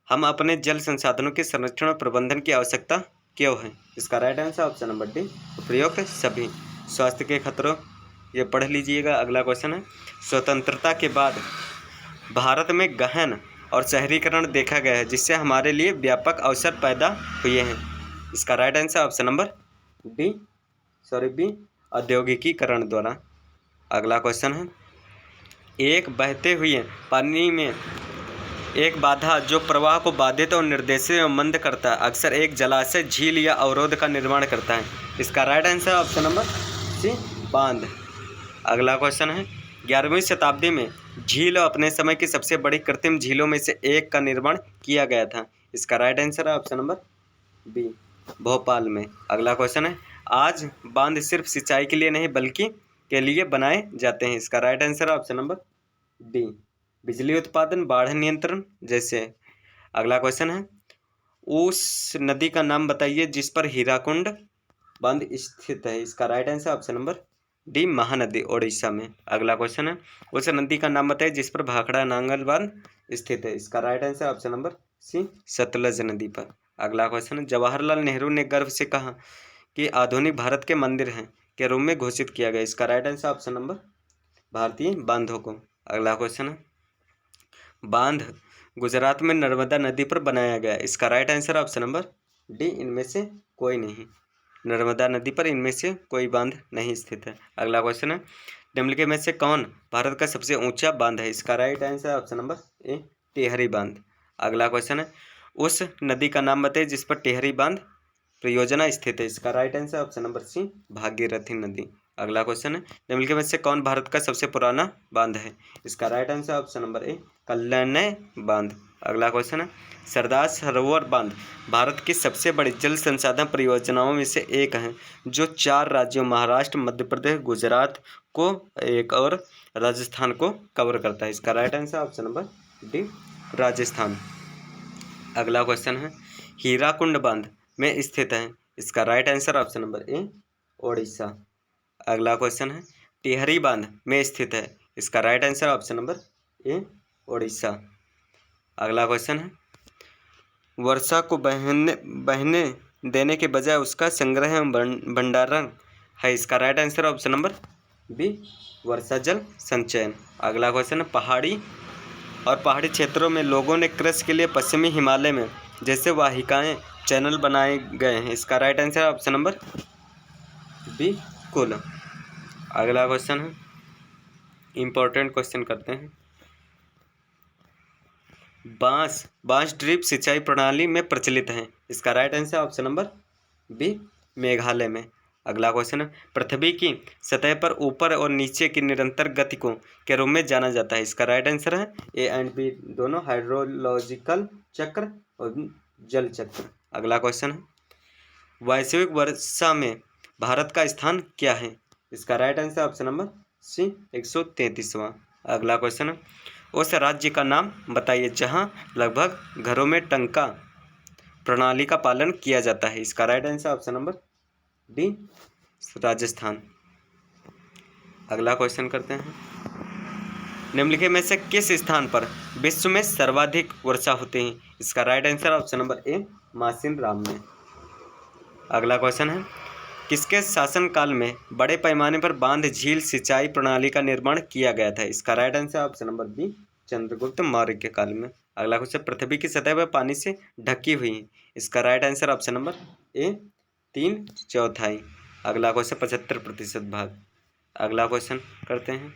हम अपने जल संसाधनों के संरक्षण और प्रबंधन की आवश्यकता क्यों है? इसका right answer option number D, उपयुक्त सभी स्वास्थ्य के खतरों, ये पढ़ लीजिएगा। अगला क्वेश्चन है, स्वतंत्रता के बाद भारत में गहन और शहरीकरण देखा गया है, जिससे हमारे लिए व्यापक अवसर पैदा हुए हैं। इसका right answer option number B, औद्योगिकीकरण द्वारा। अगला क्वेश्चन है, एक बहते हुए पानी में एक बाधा जो प्रवाह को बाधित और निर्देशित एवं मंद करता है, अक्सर एक जलाशय, झील या अवरोध का निर्माण करता है। इसका right answer option number C, बांध। अगला क्वेश्चन है, 11वीं शताब्दी में झील अपने समय की सबसे बड़ी कृत्रिम झीलों में से एक का निर्माण किया गया था। इसका राइट आंसर है ऑप्शन नंबर बी, भोपाल में। अगला क्वेश्चन है, आज बांध सिर्फ सिंचाई के लिए नहीं बल्कि के लिए बनाए जाते हैं। इसका right answer option number D, बिजली उत्पादन, बाढ़ नियंत्रण जैसे। अगला क्वेश्चन है, उस नदी का नाम बताइए जिस पर हीराकुंड बांध स्थित है। इसका right answer option number D, Mahanadi, Odisha में। अगला क्वेश्चन है, उस नदी का नाम बताइए जिस पर भाखड़ा नांगल बांध स्थित है। इसका right answer option number C, Sutlej नदी पर। अगला क्वेश्चन है, जवाहरलाल नेहरू ने गर्व से कहा कि आधुनिक भारत के मंदिर हैं के रूप में घोषित किया गया। इसका राइट आंसर ऑप्शन नंबर भारतीय बांधों को। अगला क्वेश्चन है, बांध गुजरात में नर्मदा नदी पर बनाया गया। इसका right answer option number D, इनमें से कोई नहीं, नर्मदा नदी पर इनमें से कोई बांध नहीं स्थित है। अगला क्वेश्चन है, निम्नलिखित में से कौन भारत का सबसे ऊंचा बांध है? इसका राइट आंसर ऑप्शन नंबर ए, टिहरी बांध। अगला क्वेश्चन है, उस नदी का नाम बताइए जिस पर टिहरी बांध परियोजना स्थित है। इसका right answer option number C, Bhagirathi नदी। अगला क्वेश्चन है, निम्नलिखित में से कौन भारत का सबसे पुराना बांध है? इसका right answer option number A, Kalyan बांध। अगला क्वेश्चन है, सरदार सरोवर बांध भारत की सबसे बड़ी जल संसाधन परियोजनाओं में से एक है, जो 4 राज्यों महाराष्ट्र, मध्य प्रदेश, गुजरात को एक और राजस्थान को कवर करता है। इसका right answer option number D, Rajasthan. अगला क्वेश्चन है, हीराकुंड बांध में स्थित है। इसका राइट आंसर ऑप्शन नंबर ए, ओडिशा। अगला क्वेश्चन है, टिहरी बांध में स्थित है। इसका राइट आंसर ऑप्शन नंबर ए, ओडिशा। अगला क्वेश्चन है, वर्षा को बहने देने के बजाय उसका संग्रह एवं भंडारण है। इसका right answer option number B, वर्षा जल संचयन। अगला क्वेश्चन है, पहाड़ी क्षेत्रों में लोगों ने कृषि के लिए पश्चिमी हिमालय में जैसे वाहिकाएं, चैनल बनाए गए हैं। इसका right answer option number B, कुल। अगला क्वेश्चन है, इंपॉर्टेंट क्वेश्चन करते हैं, बांस ड्रिप सिंचाई प्रणाली में प्रचलित है। इसका right answer option number B, Meghalaya में। अगला क्वेश्चन है, पृथ्वी की सतह पर ऊपर और नीचे की निरंतर गति को के रूप में जाना जाता है। इसका राइट आंसर है ए एंड बी दोनों, हाइड्रोलॉजिकल चक्र और जल चक्र। अगला क्वेश्चन है, वैश्विक वर्षा में भारत का स्थान क्या है? इसका right answer option number C 133वां। अगला क्वेश्चन है, उस राज्य का नाम बताइए जहां लगभग घरों में टंका प्रणाली का पालन किया जाता है। इसका right answer option number D Rajasthan. अगला क्वेश्चन करते हैं, निम्नलिखित में से किस स्थान पर विश्व में सर्वाधिक वर्षा होती है? इसका राइट आंसर ऑप्शन नंबर ए मासिन राम में। अगला क्वेश्चन है, किसके शासनकाल में बड़े पैमाने पर बांध, झील, सिंचाई प्रणाली का निर्माण किया गया था? इसका right answer option number B Chandragupta Maurya के काल में। अगला क्वेश्चन, पृथ्वी की सतह पर पानी से ढकी हुई है। इसका राइट आंसर ऑप्शन नंबर ए 3/4। अगला क्वेश्चन 75% भाग। अगला क्वेश्चन करते हैं,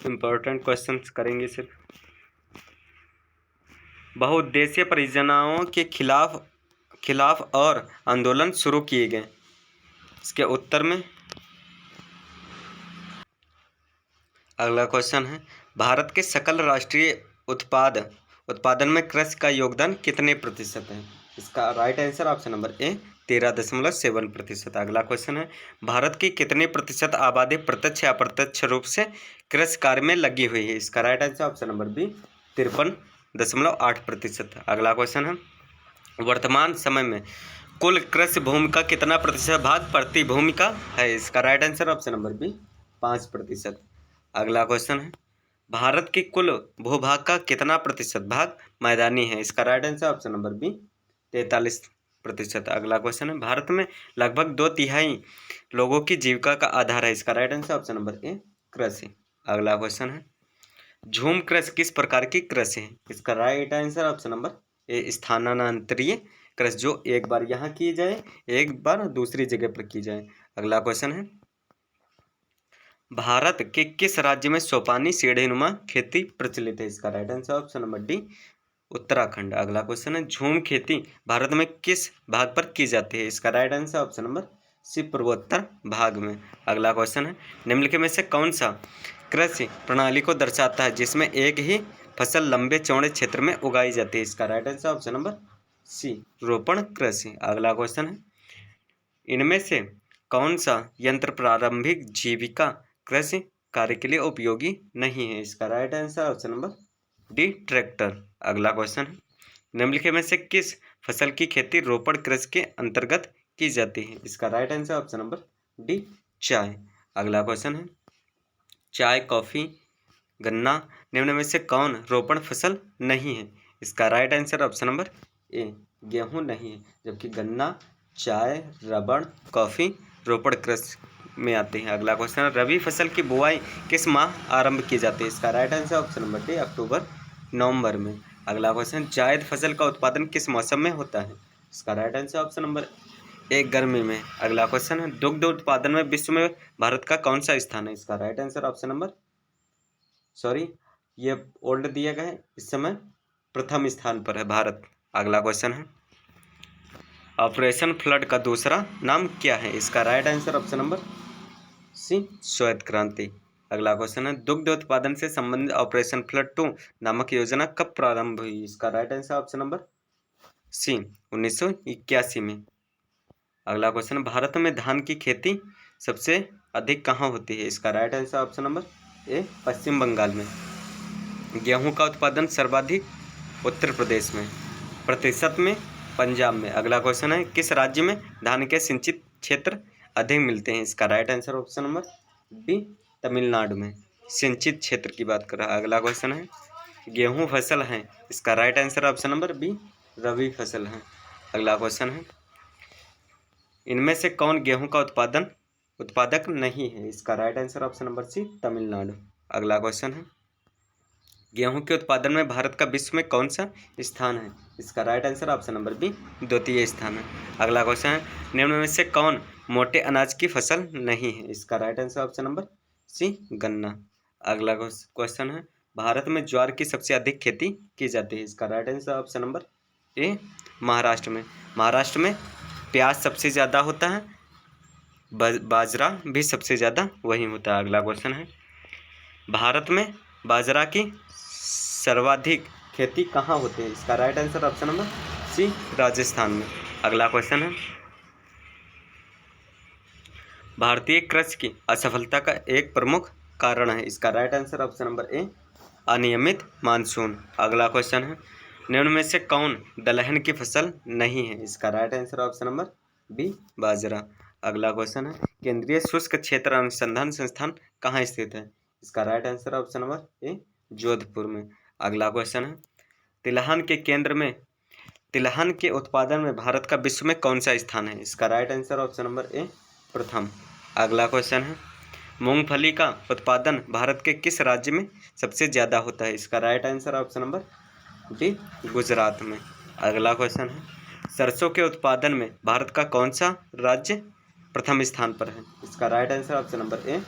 इंपॉर्टेंट क्वेश्चन करेंगे सिर्फ। बहुउद्देशीय परियोजनाओं के खिलाफ और आंदोलन शुरू किए गए। इसके उत्तर में अगला क्वेश्चन है, भारत के सकल राष्ट्रीय उत्पादन में कृषि का योगदान कितने प्रतिशत है? इसका राइट आंसर ऑप्शन नंबर ए 13.7%। अगला क्वेश्चन है, भारत की कितने प्रतिशत आबादी प्रत्यक्ष या अप्रत्यक्ष रूप से कृषि कार्य में लगी हुई है? इसका right answer option number B 53.8%। अगला क्वेश्चन है, वर्तमान समय में कुल कृषि भूमि का कितना प्रतिशत भाग प्रति भूमि का है? इसका right answer option number B 5%। अगला क्वेश्चन है, भारत के कुल भूभाग का कितना प्रतिशत भाग मैदानी है? इसका right answer option number B 43%। अगला क्वेश्चन है, भारत में लगभग 2/3 लोगों की जीविका का आधार है। इसका राइट आंसर ऑप्शन नंबर ए कृषि। अगला क्वेश्चन है, झूम कृषि किस प्रकार की कृषि है? इसका right answer option number A स्थानांतरीय कृषि, जो एक बार यहाँ की जाए, एक बार दूसरी जगह पर की जाए। अगला क्वेश्चन है, भारत के किस राज्य में सोपानी सीढ़ीनुमा खेती प्रचलित है? इसका right answer option number D Uttarakhand. अगला क्वेश्चन है, झूम खेती भारत में किस भाग पर की जाती है? इसका right answer option number C पूर्वोत्तर भाग में। अगला क्वेश्चन है, निम्नलिखित में से कौन सा कृषि प्रणाली को दर्शाता है जिसमें एक ही फसल लंबे चौड़े क्षेत्र में उगाई जाती है? इसका right answer option number C रोपण कृषि। अगला क्वेश्चन है, इनमें से कौन सा यंत्र प्रारंभिक जीविका कृषि कार्य के लिए उपयोगी नहीं है? इसका right answer option number D tractor. अगला क्वेश्चन है, निम्नलिखित में से किस फसल की खेती रोपण कृषि के अंतर्गत की जाती है? इसका right answer option number D चाय। अगला क्वेश्चन है, चाय, कॉफी, गन्ना निम्न में से कौन रोपण फसल नहीं है? इसका राइट आंसर ऑप्शन नंबर ए गेहूं नहीं है, जबकि गन्ना, चाय, रबड़, कॉफी रोपण कृषि में आते हैं। अगला क्वेश्चन है, रबी फसल की बुआई किस माह आरंभ की जाती है? इसका right answer option number D अक्टूबर नवंबर में। अगला क्वेश्चन, जायद फसल का उत्पादन किस मौसम में होता है? इसका राइट आंसर ऑप्शन नंबर ए गर्मी में। अगला क्वेश्चन है, दुग्ध उत्पादन में विश्व में भारत का कौन सा स्थान है? इसका राइट आंसर ऑप्शन नंबर ये ओल्ड दिया गया है, इस समय प्रथम स्थान पर है भारत। अगला क्वेश्चन है, ऑपरेशन फ्लड का दूसरा नाम क्या है? इसका right answer option number C श्वेत क्रांति। अगला क्वेश्चन है, दुग्ध उत्पादन से संबंधित ऑपरेशन फ्लड 2 नामक योजना कब प्रारंभ हुई? इसका right answer option number C 1981 में। अगला क्वेश्चन, भारत में धान की खेती सबसे अधिक कहाँ होती है? इसका right answer option number A Paschim Bengal में। गेहूं का उत्पादन सर्वाधिक उत्तर प्रदेश में, प्रतिशत में पंजाब में। अगला क्वेश्चन है, किस राज्य में धान के सिंचित क्षेत्र अधिक मिलते हैं? इसका right answer option number D Tamil Nadu में सिंचित क्षेत्र की बात कर रहा है। अगला क्वेश्चन है, गेहूं फसल है, इसका right answer option number B रबी फसल है। अगला क्वेश्चन है, इनमें से कौन गेहूं का उत्पादक नहीं है? इसका right answer option number C Tamil Nadu. अगला क्वेश्चन है, गेहूं के उत्पादन में भारत का विश्व में कौन सा स्थान है? इसका right answer option number B द्वितीय स्थान है। अगला क्वेश्चन है, निम्न में से कौन मोटे अनाज की फसल नहीं है? इसका right answer option number C गन्ना। अगला क्वेश्चन है, भारत में ज्वार की सबसे अधिक खेती की जाती है? इसका right answer option number A Maharashtra में। महाराष्ट्र में प्याज सबसे ज़्यादा होता है, बाजरा भी सबसे ज़्यादा वही होता है। अगला क्वेश्चन है, भारत में बाजरा की सर्वाधिक खेती कहाँ होती है? इसका right answer option number C, Rajasthan में। अगला क्वेश्चन है, भारतीय कृषि की असफलता का एक प्रमुख कारण है। इसका राइट आंसर ऑप्शन नंबर ए, अनियमित मानसून। अगला क्वेश्चन है, निम्न में से कौन दलहन की फसल नहीं है? इसका right answer option number B, बाजरा। अगला क्वेश्चन है, केंद्रीय शुष्क क्षेत्र अनुसंधान संस्थान कहाँ स्थित है? इसका राइट आंसर ऑप्शन नंबर ए, जोधपुर में। अगला क्वेश्चन है, तिलहन के उत्पादन में भारत का विश्व में कौन सा स्थान है? इसका राइट आंसर ऑप्शन नंबर ए, प्रथम। अगला क्वेश्चन है, मूंगफली का उत्पादन भारत के किस राज्य में सबसे ज़्यादा होता है? इसका right answer option number D, Gujarat में। अगला क्वेश्चन है, सरसों के उत्पादन में भारत का कौन सा राज्य प्रथम स्थान पर है? इसका right answer option number A,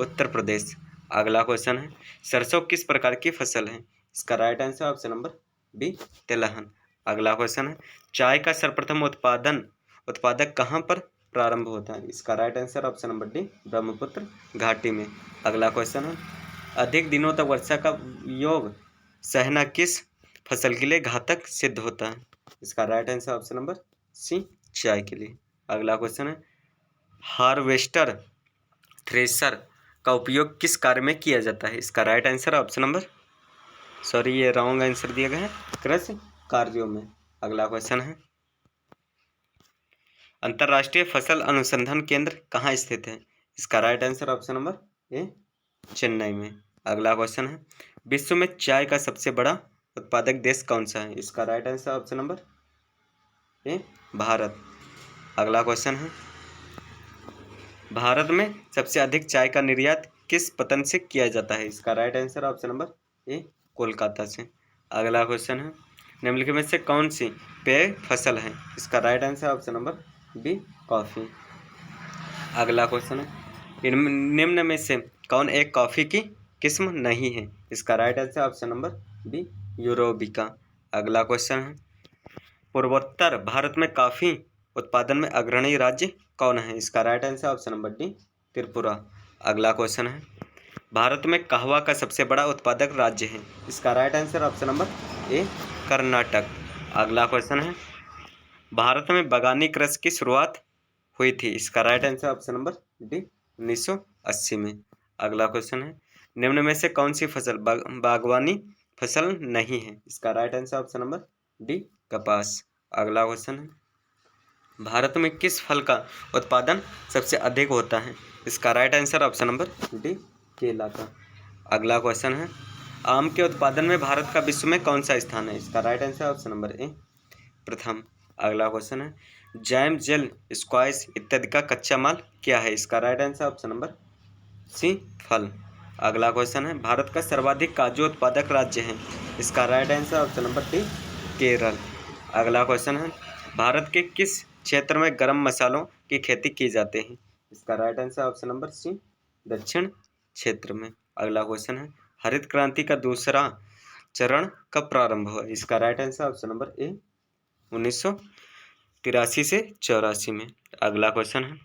Uttar Pradesh. अगला क्वेश्चन है, सरसों किस प्रकार की फसल है? इसका right answer option number B, तिलहन। अगला क्वेश्चन है, चाय का सर्वप्रथम उत्पादक कहाँ पर प्रारंभ होता है? इसका right answer option number D, Brahmaputra घाटी में। अगला क्वेश्चन है, अधिक दिनों तक वर्षा का योग सहना किस फसल के लिए घातक सिद्ध होता है? इसका right answer option number C, चाय के लिए। अगला क्वेश्चन है, हार्वेस्टर थ्रेशर का उपयोग किस कार्य में किया जाता है? इसका right answer option number, sorry ये रॉन्ग आंसर दिया गया है, कृषि कार्यों में। अगला क्वेश्चन है, अंतर्राष्ट्रीय फसल अनुसंधान केंद्र कहाँ स्थित है? इसका राइट आंसर ऑप्शन नंबर ए, चेन्नई में। अगला क्वेश्चन है, विश्व में चाय का सबसे बड़ा उत्पादक देश कौन सा है? इसका राइट आंसर ऑप्शन नंबर ए, भारत। अगला क्वेश्चन है, भारत में सबसे अधिक चाय का निर्यात किस पतन से किया जाता है? इसका राइट आंसर ऑप्शन नंबर ए, कोलकाता से। अगला क्वेश्चन है, निम्नलिखित में से कौन सी पेय फसल है? इसका right answer option number B, coffee. अगला क्वेश्चन है, निम्न में से कौन एक कॉफ़ी की किस्म नहीं है? इसका right answer option number B, यूरोबिका। अगला क्वेश्चन है, पूर्वोत्तर भारत में कॉफ़ी उत्पादन में अग्रणी राज्य कौन है? इसका right answer option number D, Tripura. अगला क्वेश्चन है, भारत में कहवा का सबसे बड़ा उत्पादक राज्य है? इसका राइट आंसर ऑप्शन नंबर ए, कर्नाटक। अगला क्वेश्चन है, भारत में बागानी कृषि की शुरुआत हुई थी? इसका right answer option number D, 1980 में। अगला क्वेश्चन है, निम्न में से कौन सी फसल बागवानी फसल नहीं है? इसका right answer option number D, कपास। अगला क्वेश्चन है, भारत में किस फल का उत्पादन सबसे अधिक होता है? इसका right answer option number D, केला का। अगला क्वेश्चन है, आम के उत्पादन में भारत का विश्व में कौन सा स्थान है? इसका राइट आंसर ऑप्शन नंबर ए, प्रथम। अगला क्वेश्चन है, जैम, जेल, स्क्वाश इत्यादि का कच्चा माल क्या है? इसका right answer option number C, फल। अगला क्वेश्चन है, भारत का सर्वाधिक काजू उत्पादक राज्य है? इसका right answer option number D, Kerala. अगला क्वेश्चन है, भारत के किस क्षेत्र में गरम मसालों की खेती की जाती है? इसका right answer option number C, दक्षिण क्षेत्र में। अगला क्वेश्चन है, हरित क्रांति का दूसरा चरण कब प्रारंभ हुआ? इसका राइट आंसर ऑप्शन नंबर ए, 1983 से 84 में। अगला क्वेश्चन है,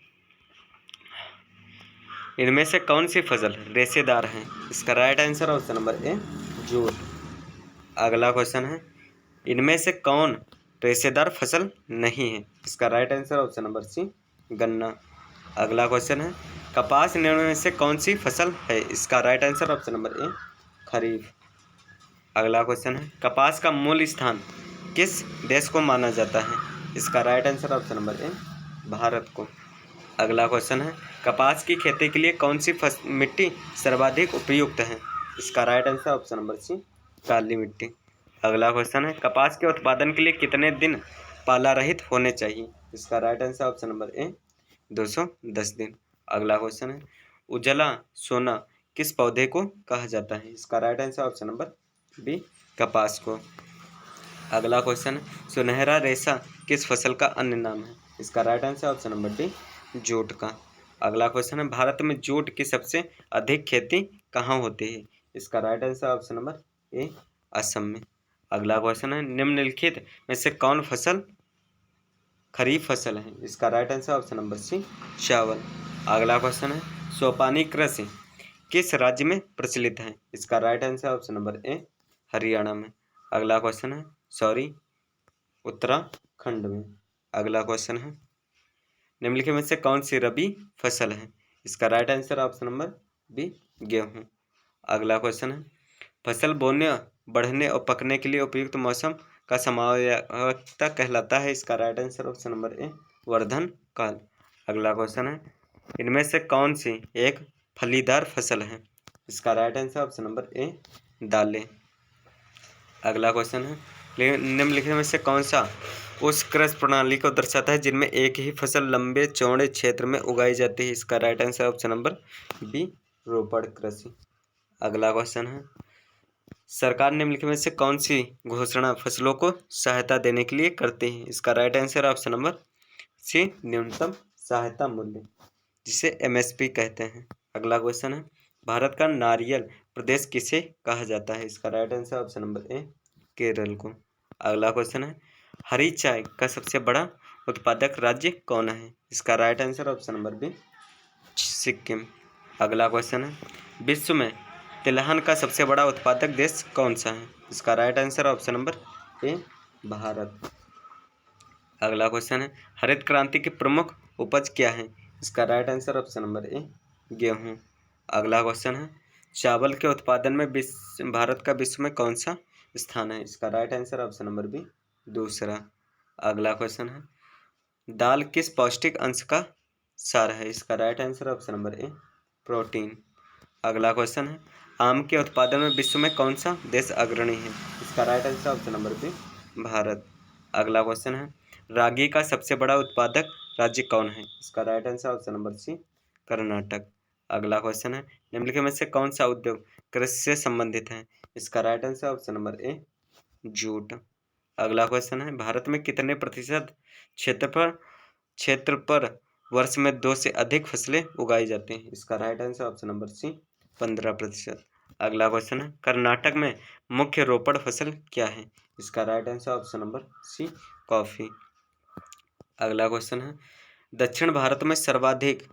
इनमें से कौन सी फसल रेशेदार है? इसका right answer option number A, jute. अगला क्वेश्चन है, इनमें से कौन रेशेदार फसल नहीं है? इसका right answer option number C, गन्ना। अगला क्वेश्चन है, कपास निम्न में से कौन सी फसल है? इसका right answer option number A, खरीफ। अगला क्वेश्चन है, कपास का मूल स्थान किस देश को माना जाता है? इसका राइट आंसर ऑप्शन नंबर ए, भारत को। अगला क्वेश्चन है, कपास की खेती के लिए कौन सी मिट्टी सर्वाधिक उपयुक्त है? इसका right answer option number C, काली मिट्टी। अगला क्वेश्चन है, कपास के उत्पादन के लिए कितने दिन पाला रहित होने चाहिए? इसका राइट आंसर ऑप्शन नंबर ए, 210 दिन। अगला क्वेश्चन है, उजला सोना किस पौधे को कहा जाता है? इसका right answer option number B, कपास को। अगला क्वेश्चन है, सुनहरा रेशा किस फसल का अन्य नाम है? इसका right answer option number D, jute का। अगला क्वेश्चन है, भारत में जूट की सबसे अधिक खेती कहाँ होती है? इसका राइट आंसर ऑप्शन नंबर ए, असम में। अगला क्वेश्चन है, निम्नलिखित में से कौन फसल खरीफ फसल है? इसका right answer option number C चावल। अगला क्वेश्चन है सोपानी कृषि किस राज्य में प्रचलित है? इसका राइट आंसर ऑप्शन नंबर ए हरियाणा में। अगला क्वेश्चन है उत्तराखंड में। अगला क्वेश्चन है निम्नलिखित में से कौन सी रबी फसल है? इसका right answer option number B गेहूं। अगला क्वेश्चन है फसल बोने बढ़ने और पकने के लिए उपयुक्त मौसम का समयावकाश कहलाता है? इसका राइट आंसर ऑप्शन नंबर ए वर्धन काल। अगला क्वेश्चन है इनमें से कौन सी एक फलीदार फसल है? इसका राइट आंसर ऑप्शन नंबर ए दालें। अगला क्वेश्चन है निम्नलिखित में से कौन सा उस कृषि प्रणाली को दर्शाता है जिनमें एक ही फसल लंबे चौड़े क्षेत्र में उगाई जाती है? इसका right answer option number B रोपड़ कृषि। अगला क्वेश्चन है सरकार निम्नलिखित में से कौन सी घोषणा फसलों को सहायता देने के लिए करती है? इसका right answer option number C न्यूनतम सहायता मूल्य, जिसे एमएसपी कहते हैं। अगला क्वेश्चन है भारत का नारियल प्रदेश किसे कहा जाता है? इसका राइट आंसर ऑप्शन नंबर ए केरल को। अगला क्वेश्चन है हरी चाय का सबसे बड़ा उत्पादक राज्य कौन है? इसका right answer option number B Sikkim. अगला क्वेश्चन है विश्व में तिलहन का सबसे बड़ा उत्पादक देश कौन सा है? इसका राइट आंसर ऑप्शन नंबर ए भारत। अगला क्वेश्चन है हरित क्रांति की प्रमुख उपज क्या है? इसका राइट आंसर ऑप्शन नंबर ए गेहूं। अगला क्वेश्चन है चावल के उत्पादन में भारत का विश्व में कौन सा स्थान है? इसका right answer option number B दूसरा। अगला क्वेश्चन है दाल किस पौष्टिक अंश का सार है? इसका राइट आंसर ऑप्शन नंबर ए प्रोटीन। अगला क्वेश्चन है आम के उत्पादन में विश्व में कौन सा देश अग्रणी है? इसका right answer option number B Bharat. अगला क्वेश्चन है रागी का सबसे बड़ा उत्पादक राज्य कौन है? इसका right answer option number C Karnataka. अगला क्वेश्चन है निम्नलिखित में से कौन सा उद्योग कृषि से संबंधित है? इसका right answer option number A jute. अगला क्वेश्चन है भारत में कितने प्रतिशत क्षेत्र पर वर्ष में 2 से अधिक फसलें उगाई जाती हैं? इसका right answer option number C 15%। अगला क्वेश्चन है कर्नाटक में मुख्य रोपड़ फसल क्या है? इसका right answer option number C coffee. अगला क्वेश्चन है दक्षिण भारत में सर्वाधिक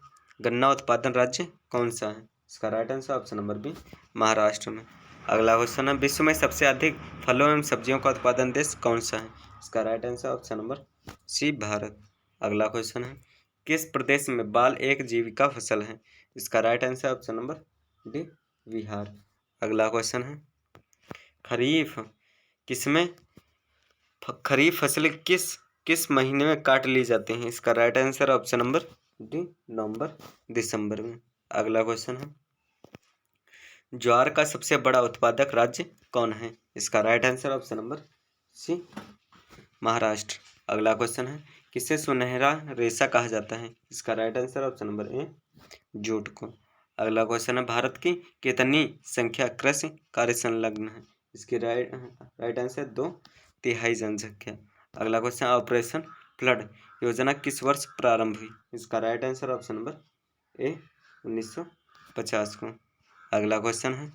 गन्ना उत्पादन राज्य कौन सा है? इसका right answer option number B Maharashtra में। अगला क्वेश्चन है विश्व में सबसे अधिक फलों एवं सब्जियों का उत्पादन देश कौन सा है? इसका right answer option number C Bharat. अगला क्वेश्चन है किस प्रदेश में बाल एक जीविका फसल है? इसका right answer option number D Bihar. अगला क्वेश्चन है खरीफ फसलें किस महीने में काट ली जाती हैं? इसका right answer option number D नवंबर दिसंबर में। अगला क्वेश्चन है ज्वार का सबसे बड़ा उत्पादक राज्य कौन है? इसका right answer option number C Maharashtra. अगला क्वेश्चन है किसे सुनहरा रेशा कहा जाता है? इसका right answer option number A jute को। अगला क्वेश्चन है भारत की कितनी संख्या कृषि कार्य संलग्न है? इसकी राइट आंसर 2/3 जनसंख्या। अगला क्वेश्चन ऑपरेशन फ्लड योजना किस वर्ष प्रारंभ हुई? इसका राइट आंसर ऑप्शन नंबर ए 1950 को। अगला क्वेश्चन है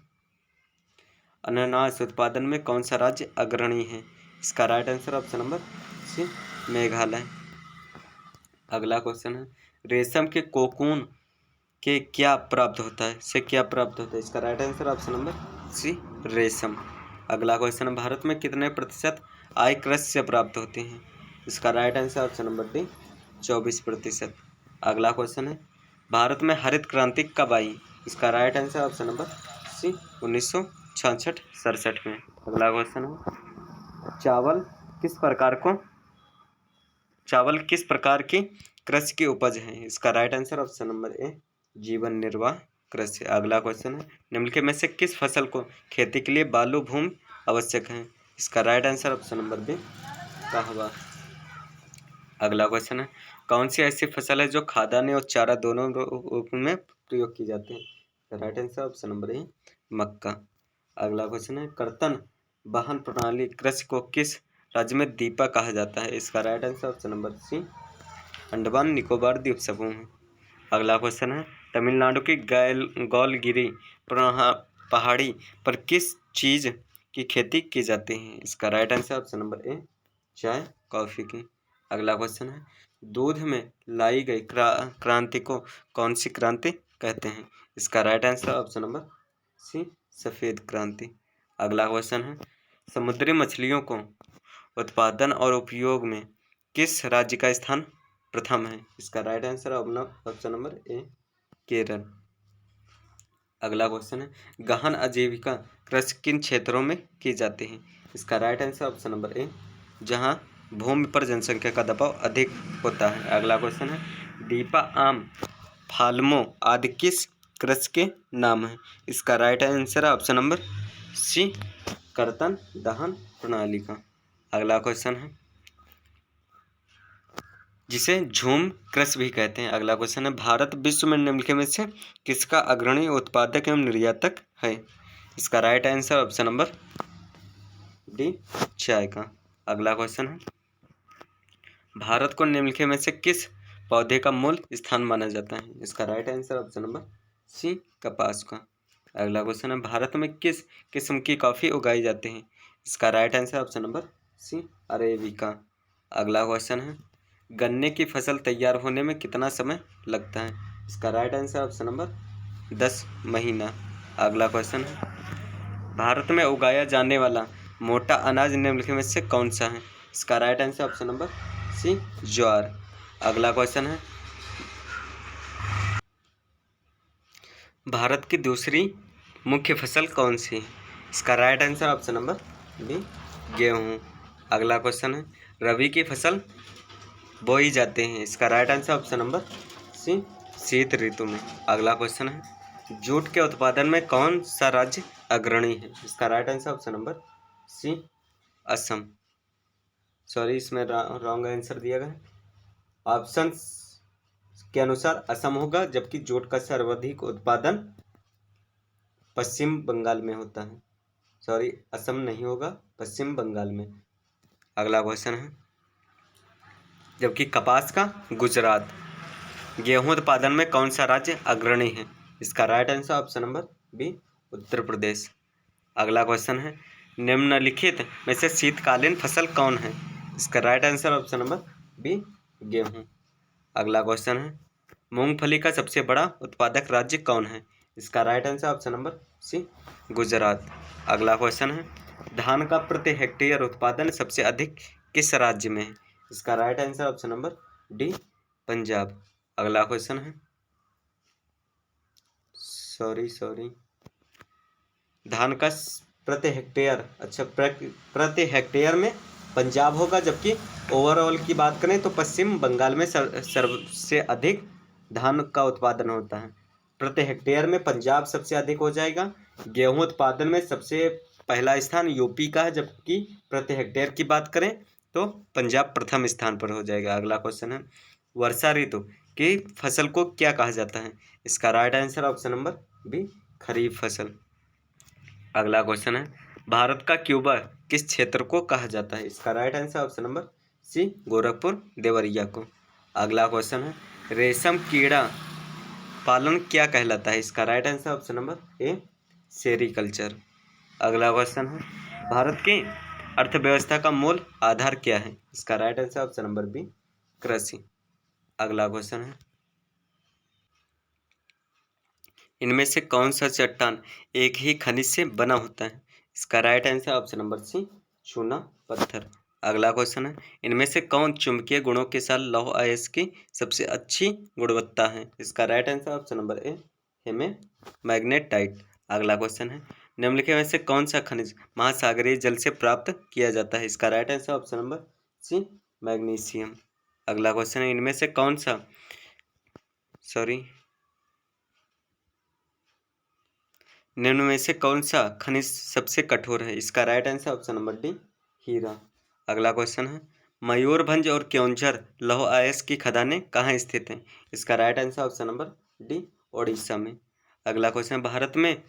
अनानास उत्पादन में कौन सा राज्य अग्रणी है? इसका right answer option number C Meghalaya. अगला क्वेश्चन है रेशम के कोकून के क्या प्राप्त होता है? इससे क्या प्राप्त होता है? इसका right answer option number C रेशम। अगला क्वेश्चन है भारत में कितने प्रतिशत आय कृषि से प्राप्त होती है? इसका right answer option number D 24%। अगला क्वेश्चन है भारत में हरित क्रांति कब आई? इसका right answer option number C 1966-67 में। अगला क्वेश्चन है चावल किस प्रकार की कृषि की उपज है? इसका राइट आंसर ऑप्शन नंबर ए जीवन निर्वाह कृषि। अगला क्वेश्चन है निम्नलिखित में से किस फसल को खेती के लिए बालू भूमि आवश्यक है? इसका right answer option number B कहवा। अगला क्वेश्चन है कौन सी ऐसी फसल है जो खाद्यान्न और चारा दोनों रूप में प्रयोग की जाती है? Right answer option number A मक्का। अगला क्वेश्चन है कर्तन वाहन प्रणाली कृषि को किस राज्य में दीपा कहा जाता है? इसका right answer option number C Andaman Nicobar द्वीप समूह। अगला क्वेश्चन है तमिलनाडु की गौलगिरी पहाड़ी पर किस चीज़ की खेती की जाती है? इसका राइट आंसर ऑप्शन नंबर ए चाय कॉफ़ी की। अगला क्वेश्चन है, दूध में लाई गई क्रांति को कौन सी क्रांति कहते हैं? इसका right answer option number C, सफ़ेद क्रांति। अगला क्वेश्चन है, समुद्री मछलियों को उत्पादन और उपयोग में किस राज्य का स्थान प्रथम है? इसका राइट आंसर ऑप्शन नंबर ए, केरल। अगला क्वेश्चन है, गहन आजीविका कृषि किन क्षेत्रों में की जाती है? इसका राइट आंसर ऑप्शन नंबर ए, जहां भूमि पर जनसंख्या का दबाव अधिक होता है। अगला क्वेश्चन है, डीपा, आम, फाल्मो आदि किस कृषि के नाम है? इसका राइट आंसर है ऑप्शन नंबर सी, कर्तन दहन प्रणाली का। अगला क्वेश्चन है, जिसे झूम कृषि भी कहते हैं। अगला क्वेश्चन है, भारत विश्व में निम्नलिखित में से किसका अग्रणी उत्पादक एवं निर्यातक है? इसका right answer option number D, चाय का। अगला क्वेश्चन है, भारत को निम्नलिखित में से किस पौधे का मूल स्थान माना जाता है? इसका right answer option number C, कपास का। अगला क्वेश्चन है, भारत में किस किस्म की कॉफ़ी उगाई जाती है? इसका right answer option number C, arabica. अगला क्वेश्चन है, गन्ने की फसल तैयार होने में कितना समय लगता है? इसका राइट आंसर ऑप्शन नंबर 10 महीना। अगला क्वेश्चन है, भारत में उगाया जाने वाला मोटा अनाज निम्नलिखित में से कौन सा है? इसका right answer option number C, ज्वार। अगला क्वेश्चन है, भारत की दूसरी मुख्य फसल कौन सी है? इसका right answer option number B, गेहूँ। अगला क्वेश्चन है, रबी की फसल बोई जाते हैं। इसका right answer option number C, शीत ऋतु में। अगला क्वेश्चन है, जूट के उत्पादन में कौन सा राज्य अग्रणी है? इसका right answer option number C, Assam. Sorry, इसमें रॉन्ग आंसर दिया गया। ऑप्शन के अनुसार असम होगा, जबकि जूट का सर्वाधिक उत्पादन पश्चिम बंगाल में होता है। सॉरी, असम नहीं होगा, पश्चिम बंगाल में। अगला क्वेश्चन है, जबकि कपास का गुजरात। गेहूं उत्पादन में कौन सा राज्य अग्रणी है? इसका right answer option number B, Uttar Pradesh. अगला क्वेश्चन है, निम्नलिखित में से शीतकालीन फसल कौन है? इसका right answer option number B, गेहूं। अगला क्वेश्चन है, मूंगफली का सबसे बड़ा उत्पादक राज्य कौन है? इसका right answer option number C, Gujarat. अगला क्वेश्चन है, धान का प्रति हेक्टेयर उत्पादन सबसे अधिक किस राज्य में है? इसका right answer option number D, Punjab. अगला क्वेश्चन है, सॉरी, धान का प्रति हेक्टेयर, अच्छा, प्रति हेक्टेयर में पंजाब होगा, जबकि ओवरऑल की बात करें तो पश्चिम बंगाल में सबसे अधिक धान का उत्पादन होता है। प्रति हेक्टेयर में पंजाब सबसे अधिक हो जाएगा। गेहूं उत्पादन में सबसे पहला स्थान यूपी का है, जबकि प्रति हेक्टेयर की बात करें तो पंजाब प्रथम स्थान पर हो जाएगा। अगला क्वेश्चन है, वर्षा ऋतु की फसल को क्या कहा जाता है? इसका right answer option number B, खरीफ फसल। अगला क्वेश्चन है, भारत का क्यूबा किस क्षेत्र को कहा जाता है? इसका right answer option number C, Gorakhpur Deoria को। अगला क्वेश्चन है, रेशम कीड़ा पालन क्या कहलाता है? इसका राइट आंसर ऑप्शन नंबर ए, सेरीकल्चर। अगला क्वेश्चन है, भारत की अर्थव्यवस्था का मूल आधार क्या है? इसका right answer option number B, कृषि। अगला क्वेश्चन है, इनमें से कौन सा चट्टान एक ही खनिज से बना होता है? इसका right answer option number C, चूना पत्थर। अगला क्वेश्चन है, इनमें से कौन चुंबकीय गुणों के साथ लौह अयस्क की सबसे अच्छी गुणवत्ता है? इसका राइट आंसर ऑप्शन नंबर ए, मैग्नेटाइट। अगला क्वेश्चन है, निम्नलिखित में से कौन सा खनिज महासागरीय जल से प्राप्त किया जाता है? इसका right answer option number C, magnesium. अगला क्वेश्चन है, इनमें से कौन सा निम्न में से कौन सा खनिज सबसे कठोर है? इसका right answer option number D, हीरा। अगला क्वेश्चन है, मयूरभंज और क्योंझर लौह अयस्क की खदानें कहाँ स्थित हैं? इसका right answer option number D, Odisha में। अगला क्वेश्चन, भारत में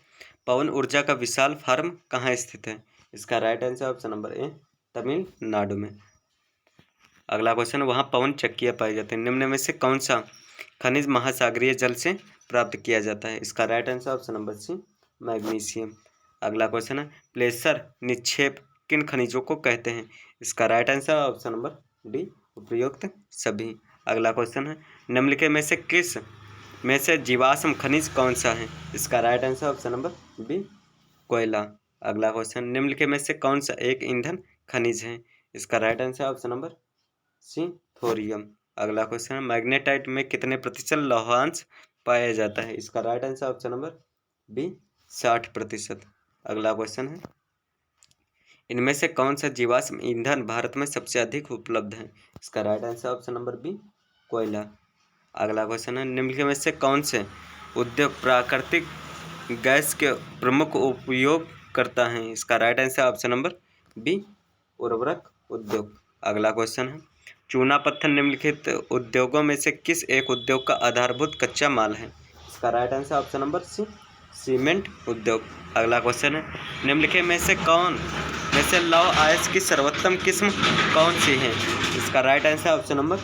पवन ऊर्जा का विशाल फार्म कहाँ स्थित है? इसका राइट आंसर ऑप्शन नंबर ए, तमिलनाडु में। अगला क्वेश्चन, वहाँ पवन चक्कियाँ पाई जाती हैं। निम्न में से कौन सा खनिज महासागरीय जल से प्राप्त किया जाता है? इसका right answer option number C, magnesium. अगला क्वेश्चन है, प्लेसर निक्षेप किन खनिजों को कहते हैं? इसका right answer option number D, उपयुक्त सभी। अगला क्वेश्चन है, निम्नलिखित में से किस में से जीवाश्म खनिज कौन सा है? इसका right answer option number B कोयला। अगला क्वेश्चन, निम्नलिखित में से कौन सा एक ईंधन खनिज है? इसका right answer option number C thorium. अगला क्वेश्चन, मैग्नेटाइट में कितने प्रतिशत लौहांश पाया जाता है? इसका right answer option number B 60%। अगला क्वेश्चन है, इनमें से कौन सा जीवाश्म ईंधन भारत में सबसे अधिक उपलब्ध है? इसका right answer option number B कोयला। अगला क्वेश्चन है, निम्नलिखित में से कौन से उद्योग प्राकृतिक गैस के प्रमुख उपयोग करता है? इसका right answer option number B उर्वरक उद्योग। अगला क्वेश्चन है, चूना पत्थर निम्नलिखित उद्योगों में से किस एक उद्योग का आधारभूत कच्चा माल है? इसका right answer option number C cement उद्योग। अगला क्वेश्चन है, निम्नलिखित में से लौह अयस्क की सर्वोत्तम किस्म कौन सी है? इसका right answer option number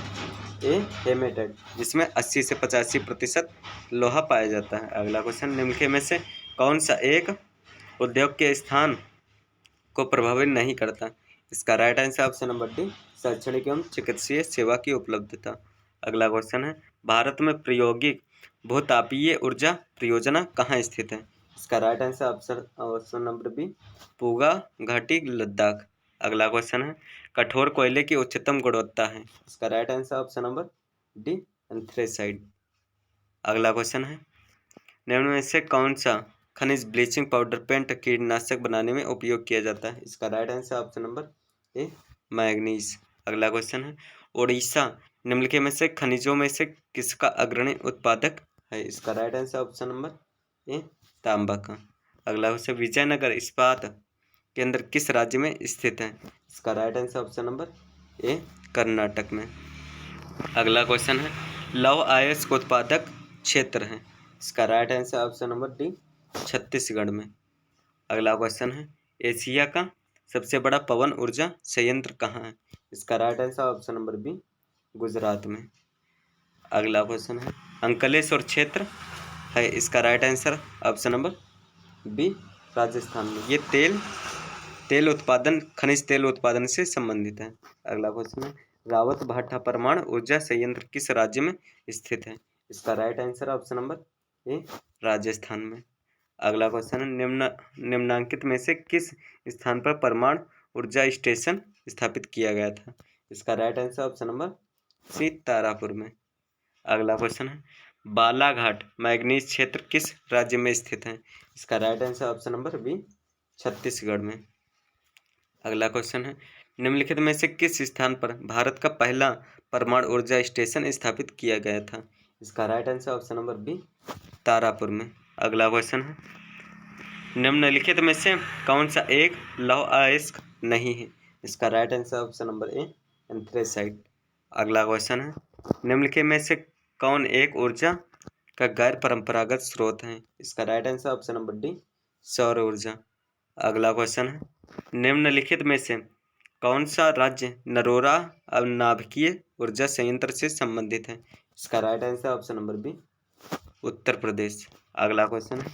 A hematite, जिसमें 80 से 85% लोहा पाया जाता है। अगला क्वेश्चन, निम्नलिखित में से कौन सा एक उद्योग के स्थान को प्रभावित नहीं करता? इसका right answer option number D शैक्षणिक एवं चिकित्सीय सेवा की उपलब्धता। अगला क्वेश्चन है, भारत में प्रायोगिक भूतापीय ऊर्जा परियोजना कहाँ स्थित है? इसका right answer option number B Puga घाटी लद्दाख। अगला क्वेश्चन है, कठोर कोयले की उच्चतम गुणवत्ता है? इसका right answer option number D anthracite. अगला क्वेश्चन है, निम्न में से कौन सा खनिज ब्लीचिंग पाउडर पेंट कीटनाशक बनाने में उपयोग किया जाता है? इसका राइट आंसर ऑप्शन नंबर ए मैग्नीज। अगला क्वेश्चन है, उड़ीसा निम्नलिखित में से खनिजों में से किसका अग्रणी उत्पादक है? इसका राइट आंसर ऑप्शन नंबर ए तांबा का। अगला क्वेश्चन, विजयनगर इस्पात केंद्र किस राज्य में स्थित है? इसका राइट आंसर ऑप्शन नंबर ए कर्नाटक में। अगला क्वेश्चन है, लौह अयस्क उत्पादक क्षेत्र है? इसका right answer option number D Chhattisgarh में। अगला क्वेश्चन है, एशिया का सबसे बड़ा पवन ऊर्जा संयंत्र कहाँ है? इसका right answer option number B Gujarat में। अगला क्वेश्चन है, अंकलेश्वर क्षेत्र है? इसका right answer option number B Rajasthan में। ये खनिज तेल उत्पादन से संबंधित है। अगला क्वेश्चन है, रावत भाटा परमाणु ऊर्जा संयंत्र किस राज्य में स्थित है? इसका राइट आंसर ऑप्शन नंबर ए राजस्थान में। अगला क्वेश्चन है, निम्नांकित में से किस स्थान पर परमाणु ऊर्जा स्टेशन स्थापित किया गया था? इसका right answer option number C Tarapur में। अगला क्वेश्चन है, बालाघाट मैग्नीज क्षेत्र किस राज्य में स्थित है? इसका right answer option number B Chhattisgarh में। अगला क्वेश्चन है, निम्नलिखित में से किस स्थान पर भारत का पहला परमाणु ऊर्जा स्टेशन स्थापित किया गया था? इसका right answer option number B Tarapur में। अगला क्वेश्चन है, निम्नलिखित में से कौन सा एक लौह अयस्क नहीं है? इसका राइट आंसर ऑप्शन नंबर ए एंथ्रेसाइट। अगला क्वेश्चन है, निम्नलिखित में से कौन एक ऊर्जा का गैर परंपरागत स्रोत है? इसका right answer option number D सौर ऊर्जा। अगला क्वेश्चन है, निम्नलिखित में से कौन सा राज्य नरोरा नाभिकीय ऊर्जा संयंत्र से संबंधित है? इसका right answer option number B Uttar Pradesh. अगला क्वेश्चन है,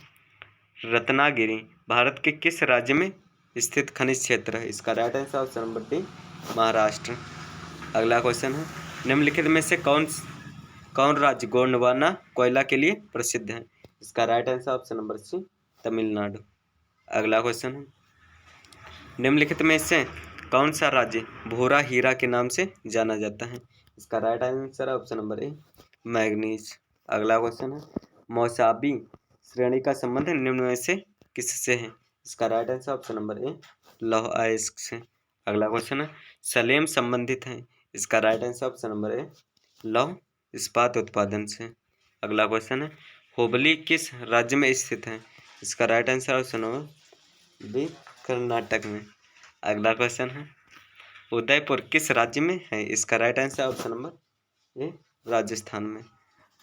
रत्नागिरी भारत के किस राज्य में स्थित खनिज क्षेत्र है? इसका right answer option number D Maharashtra. अगला क्वेश्चन है, निम्नलिखित में से कौन राज्य गोंडवाना कोयला के लिए प्रसिद्ध है? इसका right answer option number C Tamil Nadu. अगला क्वेश्चन है, निम्नलिखित में से कौन सा राज्य भूरा हीरा के नाम से जाना जाता है? इसका राइट आंसर ऑप्शन नंबर ए मैग्नीज। अगला क्वेश्चन है, मौसाबी श्रेणी का संबंध निम्न में से किससे है? इसका राइट आंसर ऑप्शन नंबर ए लौह अयस्क से। अगला क्वेश्चन है, सलेम संबंधित है? इसका राइट आंसर ऑप्शन नंबर ए लौह इस्पात उत्पादन से। अगला क्वेश्चन है, हुबली किस राज्य में स्थित है? इसका right answer option number B Karnataka में। अगला क्वेश्चन है, उदयपुर किस राज्य में है? इसका राइट आंसर ऑप्शन नंबर ए राजस्थान में।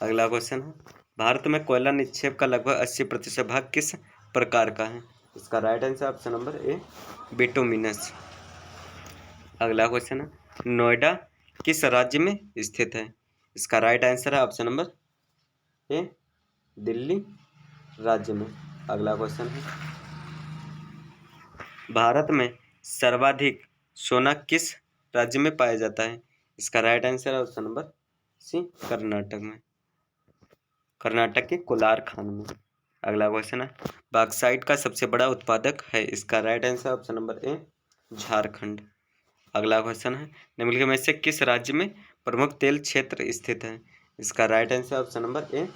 अगला क्वेश्चन है, भारत में कोयला निक्षेप का लगभग 80% भाग किस प्रकार का है? इसका राइट आंसर ऑप्शन नंबर ए बिटुमिनस। अगला क्वेश्चन है, नोएडा किस राज्य में स्थित है? इसका राइट आंसर है ऑप्शन नंबर ए दिल्ली राज्य में। अगला क्वेश्चन है, भारत में सर्वाधिक सोना किस राज्य में पाया जाता है? इसका राइट आंसर है ऑप्शन नंबर सी, कर्नाटक में, कर्नाटक के कोलार खान में। अगला क्वेश्चन है, बॉक्साइट का सबसे बड़ा उत्पादक है, इसका राइट आंसर ऑप्शन नंबर ए, झारखंड। अगला क्वेश्चन है, निम्नलिखित में से किस राज्य में प्रमुख तेल क्षेत्र स्थित है, इसका राइट आंसर ऑप्शन नंबर ए,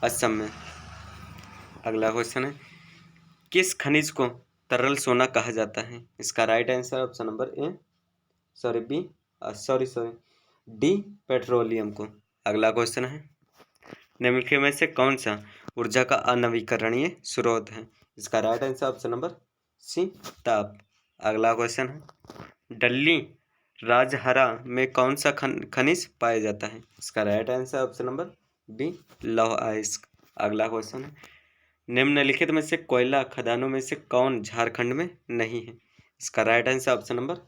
असम में। अगला क्वेश्चन है, किस खनिज को तरल सोना कहा जाता है, इसका राइट आंसर ऑप्शन नंबर ए, डी, पेट्रोलियम को। अगला क्वेश्चन है, निम्नलिखित में से कौन सा ऊर्जा का अनवीकरणीय स्रोत है, इसका right answer option number C, ताप। अगला क्वेश्चन है, डल्ली राजहरा में कौन सा खनिज पाया जाता है, इसका right answer option number B, लौह अयस्क। अगला क्वेश्चन है, निम्नलिखित में से कोयला खदानों में से कौन झारखंड में नहीं है, इसका right answer option number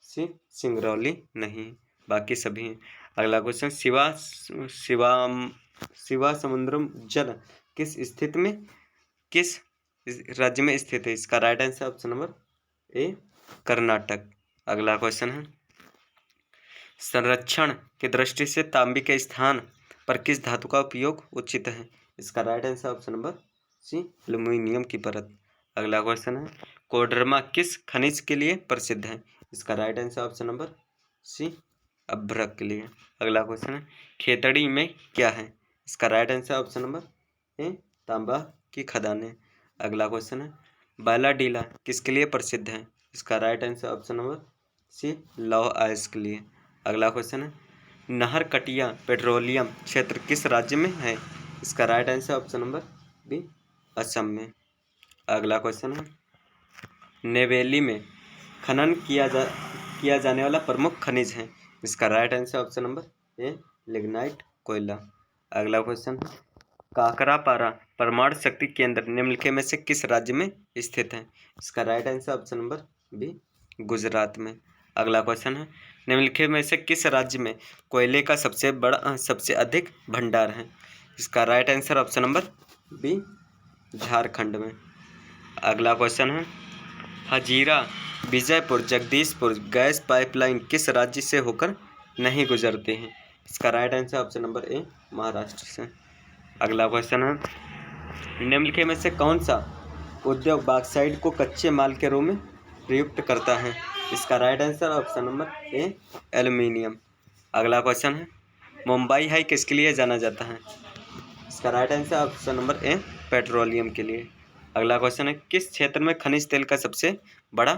C, Singrauli नहीं है, बाकी सभी हैं। अगला क्वेश्चन, शिवा समुद्रम जल किस स्थिति में, किस राज्य में स्थित है, इसका राइट आंसर ऑप्शन नंबर ए, कर्नाटक। अगला क्वेश्चन है, संरक्षण की दृष्टि से तांबे के स्थान पर किस धातु का उपयोग उचित है, इसका right answer option number C, aluminium की परत। अगला क्वेश्चन है, कोडरमा किस खनिज के लिए प्रसिद्ध है, इसका right answer option number C, अभ्रक के लिए। अगला क्वेश्चन है, खेतड़ी में क्या है, इसका राइट आंसर ऑप्शन नंबर ए, तांबा की खदानें। अगला क्वेश्चन है, बालाडीला किसके लिए प्रसिद्ध है, इसका right answer option number C, लौह अयस्क के लिए। अगला क्वेश्चन है, नाहरकटिया पेट्रोलियम क्षेत्र किस राज्य में है, इसका right answer option number B, Assam में। अगला क्वेश्चन है, नेवेली में खनन किया जाने वाला प्रमुख खनिज है, इसका राइट आंसर ऑप्शन नंबर ए, लिग्नाइट, कोयला। अगला क्वेश्चन है, काकरापारा परमाणु शक्ति केंद्र निम्नलिखित में से किस राज्य में स्थित है, इसका right answer option number B, Gujarat में। अगला क्वेश्चन है, निम्नलिखित में से किस राज्य में कोयले का सबसे अधिक भंडार है, इसका right answer option number B, Jharkhand में। अगला क्वेश्चन है, हजीरा विजयपुर जगदीशपुर गैस पाइपलाइन किस राज्य से होकर नहीं गुजरते हैं, इसका right answer option number A, Maharashtra से। अगला क्वेश्चन है, निम्नलिखित में से कौन सा उद्योग बॉक्साइट को कच्चे माल के रूप में प्रयुक्त करता है, इसका राइट आंसर ऑप्शन नंबर ए, एल्यूमिनियम। अगला क्वेश्चन है, मुंबई हाई किसके लिए जाना जाता है, इसका राइट आंसर ऑप्शन नंबर ए, पेट्रोलियम के लिए। अगला क्वेश्चन है, किस क्षेत्र में खनिज तेल का सबसे बड़ा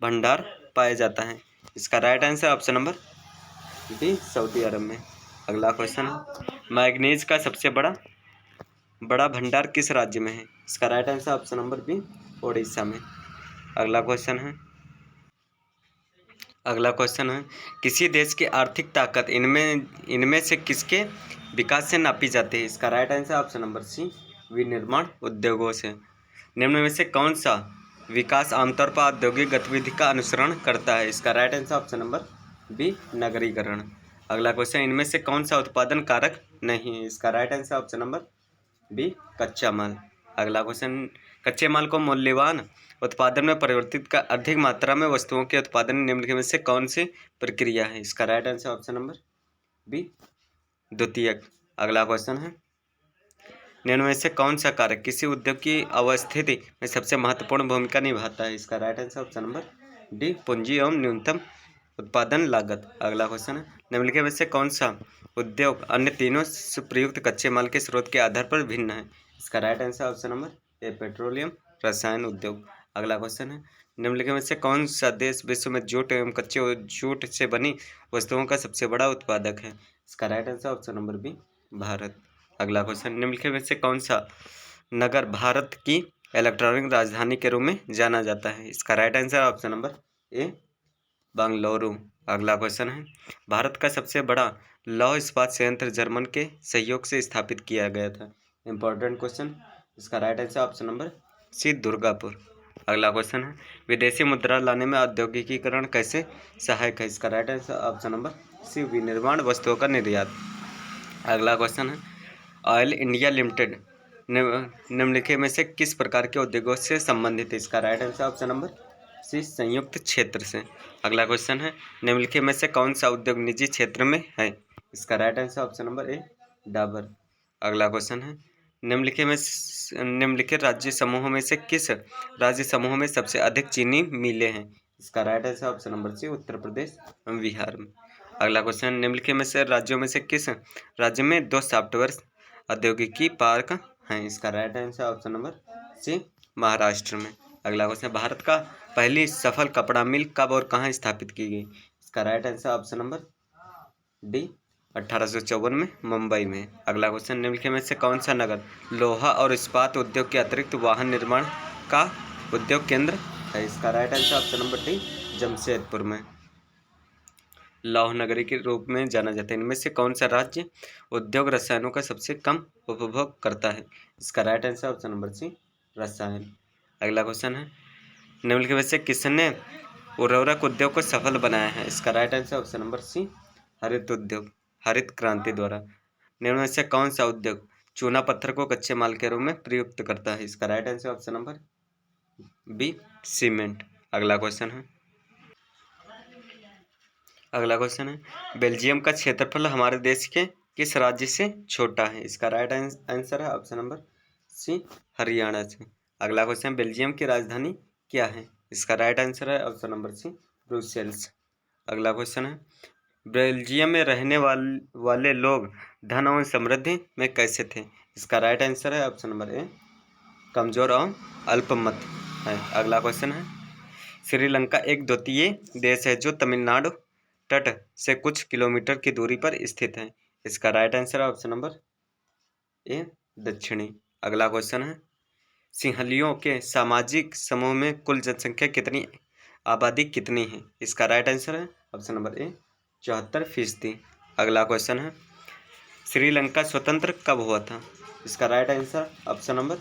भंडार पाया जाता है, इसका right answer option number B, Saudi Arab में। अगला क्वेश्चन है, मैग्नीज का सबसे बड़ा भंडार किस राज्य में है, इसका right answer option number B, Odisha में। अगला क्वेश्चन है, किसी देश की आर्थिक ताकत इनमें से किसके विकास से नापी जाती है, इसका right answer option number C, विनिर्माण उद्योगों से। निम्न में से कौन सा विकास आमतौर पर औद्योगिक गतिविधि का अनुसरण करता है, इसका right answer option number B, नगरीकरण। अगला क्वेश्चन, इनमें से कौन सा उत्पादन कारक नहीं है, इसका right answer option number B, कच्चा माल। अगला क्वेश्चन, कच्चे माल को मूल्यवान उत्पादन में परिवर्तित कर अधिक मात्रा में वस्तुओं के उत्पादन निम्नलिखित में से कौन सी प्रक्रिया है, इसका right answer option number B, द्वितीयक। अगला क्वेश्चन है, निम्न में से कौन सा कारक किसी उद्योग की अवस्थिति में सबसे महत्वपूर्ण भूमिका निभाता है, इसका right answer option number D, पूंजी एवं न्यूनतम उत्पादन लागत। अगला क्वेश्चन है, निम्नलिखित में से कौन सा उद्योग अन्य तीनों से प्रयुक्त कच्चे माल के स्रोत के आधार पर भिन्न है, इसका राइट आंसर ऑप्शन नंबर ए, पेट्रोलियम रसायन उद्योग। अगला क्वेश्चन है, निम्नलिखित में से कौन सा देश विश्व में जूट एवं कच्चे जूट से बनी वस्तुओं का सबसे बड़ा उत्पादक है, इसका right answer option number B, Bharat. अगला क्वेश्चन, निम्नलिखित में से कौन सा नगर भारत की इलेक्ट्रॉनिक राजधानी के रूप में जाना जाता है, इसका राइट आंसर ऑप्शन नंबर ए, बेंगलुरु। अगला क्वेश्चन है, भारत का सबसे बड़ा लौह इस्पात संयंत्र जर्मन के सहयोग से स्थापित किया गया था, इंपॉर्टेंट क्वेश्चन, इसका right answer option number C, Durgapur. अगला क्वेश्चन है, विदेशी मुद्रा लाने में औद्योगिकीकरण कैसे सहायक है, इसका right answer option number C, विनिर्माण वस्तुओं का निर्यात। अगला क्वेश्चन है, ऑयल इंडिया लिमिटेड निम्नलिखित में से किस प्रकार के उद्योगों से संबंधित है, इसका right answer option number C संयुक्त क्षेत्र से। अगला क्वेश्चन है निम्नलिखित में से कौन सा उद्योग निजी क्षेत्र में है? इसका राइट आंसर ऑप्शन नंबर ए डाबर। अगला क्वेश्चन है निम्नलिखित राज्य समूहों में से किस राज्य समूह में सबसे अधिक चीनी मिलें हैं? इसका right answer option number C Uttar Pradesh एवं बिहार में। अगला क्वेश्चन निम्नलिखित में से राज्यों में से किस राज्य में 2 सॉफ्टवेयर औद्योगिकी पार्क हैं? इसका right answer option number C Maharashtra में। अगला क्वेश्चन भारत का पहली सफल कपड़ा मिल कब और कहाँ स्थापित की गई? इसका right answer option number D 1854 में मुंबई में। अगला क्वेश्चन निम्नलिखित में से कौन सा नगर लोहा और इस्पात उद्योग के अतिरिक्त वाहन निर्माण का उद्योग केंद्र है? इसका right answer option number D Jamshedpur में। लौह नगरी के रूप में जाना जाता है। इनमें से कौन सा राज्य उद्योग रसायनों का सबसे कम उपभोग करता है? इसका right answer option number C रसायन। अगला क्वेश्चन है निम्नलिखित में से किसने उर्वरक उद्योग को सफल बनाया है? इसका right answer option number C हरित उद्योग, हरित क्रांति द्वारा। निम्न में से कौन सा उद्योग चूना पत्थर को कच्चे माल के रूप में प्रयुक्त करता है? इसका right answer option number B cement. अगला क्वेश्चन है बेल्जियम का क्षेत्रफल हमारे देश के किस राज्य से छोटा है? इसका राइट आंसर है ऑप्शन नंबर सी हरियाणा से। अगला क्वेश्चन बेल्जियम की राजधानी क्या है? इसका राइट आंसर है ऑप्शन नंबर सी ब्रुसेल्स। अगला क्वेश्चन है बेल्जियम में रहने वाले लोग धन और समृद्धि में कैसे थे? इसका राइट आंसर है ऑप्शन नंबर ए कमजोर और अल्पमत है। अगला क्वेश्चन है श्रीलंका एक द्वीपीय देश है जो तमिलनाडु तट से कुछ किलोमीटर की दूरी पर स्थित है। इसका राइट आंसर है ऑप्शन नंबर ए दक्षिणी। अगला क्वेश्चन है सिंहलियों के सामाजिक समूह में कुल जनसंख्या कितनी आबादी कितनी है? इसका राइट आंसर है ऑप्शन नंबर ए 74%। अगला क्वेश्चन है श्रीलंका स्वतंत्र कब हुआ था? इसका राइट आंसर ऑप्शन नंबर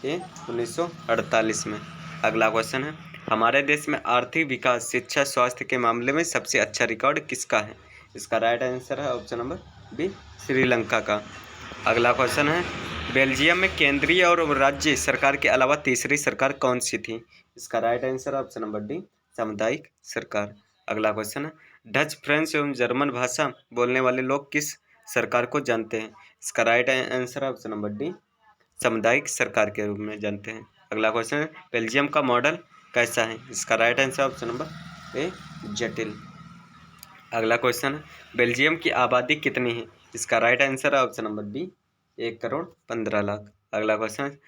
ए 1948 में। अगला क्वेश्चन है हमारे देश में आर्थिक विकास शिक्षा स्वास्थ्य के मामले में सबसे अच्छा रिकॉर्ड किसका है? इसका राइट आंसर है ऑप्शन नंबर बी श्रीलंका का। अगला क्वेश्चन है बेल्जियम में केंद्रीय और राज्य सरकार के अलावा तीसरी सरकार कौन सी थी? इसका राइट आंसर है ऑप्शन नंबर डी सामुदायिक सरकार। अगला क्वेश्चन है डच फ्रेंच एवं जर्मन भाषा बोलने वाले लोग किस सरकार को जानते हैं? इसका राइट आंसर है ऑप्शन नंबर डी सामुदायिक सरकार के रूप में जानते हैं। अगला क्वेश्चन है बेल्जियम का मॉडल कैसा है? इसका राइट आंसर ऑप्शन नंबर ए जटिल। अगला क्वेश्चन है बेल्जियम की आबादी कितनी है? इसका राइट आंसर है ऑप्शन नंबर बी 1,15,00,000। अगला क्वेश्चन है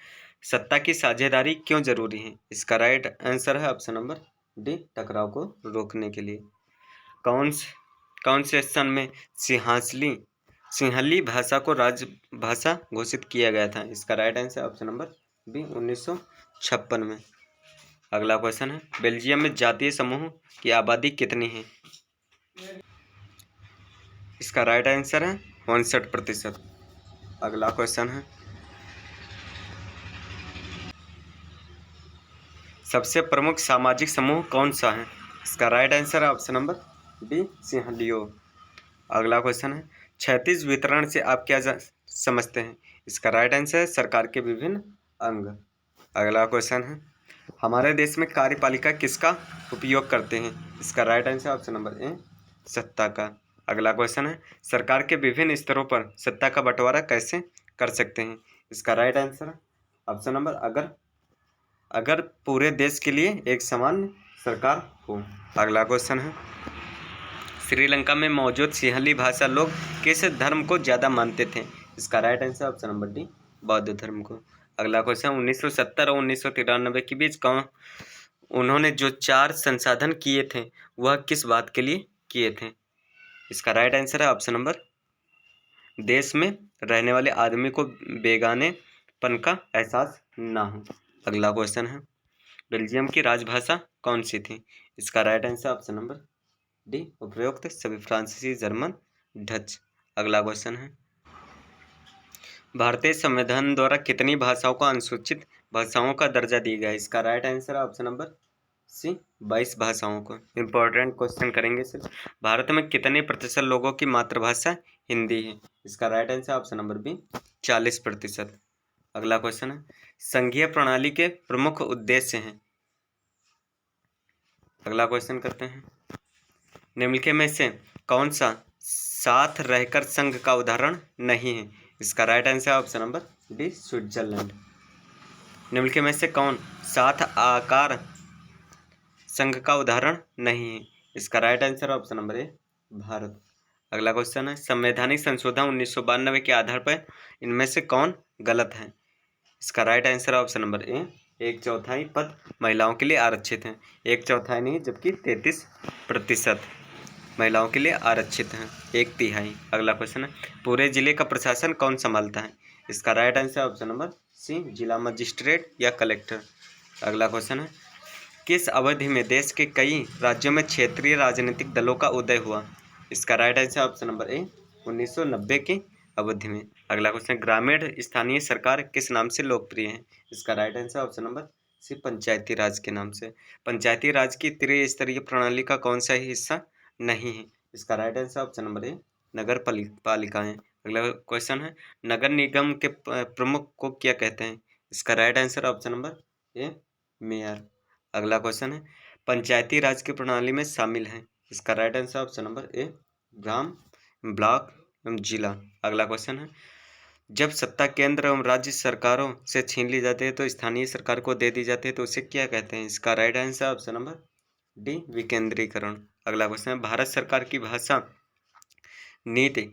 सत्ता की साझेदारी क्यों जरूरी है? इसका राइट आंसर है ऑप्शन नंबर डी टकराव को रोकने के लिए। कौन से सन में सिंहली भाषा को राजभाषा घोषित किया गया था? इसका right answer option number B 1956 में। अगला क्वेश्चन है बेल्जियम में जातीय समूह की आबादी कितनी है? इसका राइट आंसर है 59%। अगला क्वेश्चन है सबसे प्रमुख सामाजिक समूह कौन सा है? इसका राइट आंसर है ऑप्शन नंबर डी सिंहलियो। अगला क्वेश्चन है क्षैतिज वितरण से आप क्या समझते हैं? इसका राइट आंसर है सरकार के विभिन्न अंग। अगला क्वेश्चन है हमारे देश में कार्यपालिका किसका उपयोग करते हैं? इसका राइट आंसर ऑप्शन नंबर ए सत्ता का। अगला क्वेश्चन है सरकार के विभिन्न स्तरों पर सत्ता का बंटवारा कैसे कर सकते हैं? इसका राइट आंसर ऑप्शन नंबर अगर पूरे देश के लिए एक समान सरकार हो। अगला क्वेश्चन है श्रीलंका में मौजूद सिंहली भाषा लोग किस धर्म को ज़्यादा मानते थे? इसका right answer option number D बौद्ध धर्म को। अगला क्वेश्चन 1970 और 1993 के बीच उन्होंने जो 4 संसाधन किए थे वह किस बात के लिए किए थे? इसका राइट आंसर है ऑप्शन नंबर देश में रहने वाले आदमी को बेगानेपन का एहसास ना हो। अगला क्वेश्चन है बेल्जियम की राजभाषा कौन सी थी? इसका right answer option number D उपरोक्त सभी फ्रांसीसी जर्मन डच। अगला क्वेश्चन है भारतीय संविधान द्वारा कितनी भाषाओं को अनुसूचित भाषाओं का दर्जा दिया गया है? इसका राइट आंसर है ऑप्शन नंबर सी 22 भाषाओं को। इंपॉर्टेंट क्वेश्चन करेंगे सिर्फ भारत में कितने प्रतिशत लोगों की मातृभाषा हिंदी है? इसका right answer option number B 40%। अगला क्वेश्चन है संघीय प्रणाली के प्रमुख उद्देश्य हैं। अगला क्वेश्चन करते हैं, निम्नलिखित में से कौन सा साथ रहकर संघ का उदाहरण नहीं है? इसका right answer option number D, Switzerland. निम्नलिखित में से कौन साथ आकार संघ का उदाहरण नहीं है? इसका राइट आंसर ऑप्शन नंबर ए, भारत। अगला क्वेश्चन है, संवैधानिक संशोधन 1992 के आधार पर इनमें से कौन गलत है? इसका राइट आंसर ऑप्शन नंबर ए, 1/4 पद महिलाओं के लिए आरक्षित हैं। 1/4 नहीं, जबकि 33% महिलाओं के लिए आरक्षित हैं, 1/3। अगला क्वेश्चन है, पूरे जिले का प्रशासन कौन संभालता है? इसका right answer option number C, जिला मजिस्ट्रेट या कलेक्टर। अगला क्वेश्चन है, किस अवधि में देश के कई राज्यों में क्षेत्रीय राजनीतिक दलों का उदय हुआ? इसका राइट आंसर ऑप्शन नंबर ए, 1990 की अवधि में। अगला क्वेश्चन, ग्रामीण स्थानीय सरकार किस नाम से लोकप्रिय है? इसका right answer option number C, Panchayati Raj के नाम से। पंचायती राज की त्रिस्तरीय प्रणाली का कौन सा ही हिस्सा नहीं है? इसका right answer option number A, नगर पालिकाएं। अगला क्वेश्चन है, नगर निगम के प्रमुख को क्या कहते हैं? इसका राइट आंसर ऑप्शन नंबर ए, मेयर। अगला क्वेश्चन है, पंचायती राज की प्रणाली में शामिल है? इसका राइट आंसर ऑप्शन नंबर ए, ग्राम, ब्लॉक एवं जिला। अगला क्वेश्चन है, जब सत्ता केंद्र एवं राज्य सरकारों से छीन ली जाती है तो स्थानीय सरकार को दे दी जाती है तो उसे क्या कहते हैं? इसका right answer option number D, विकेंद्रीकरण। अगला क्वेश्चन है, भारत सरकार की भाषा नीति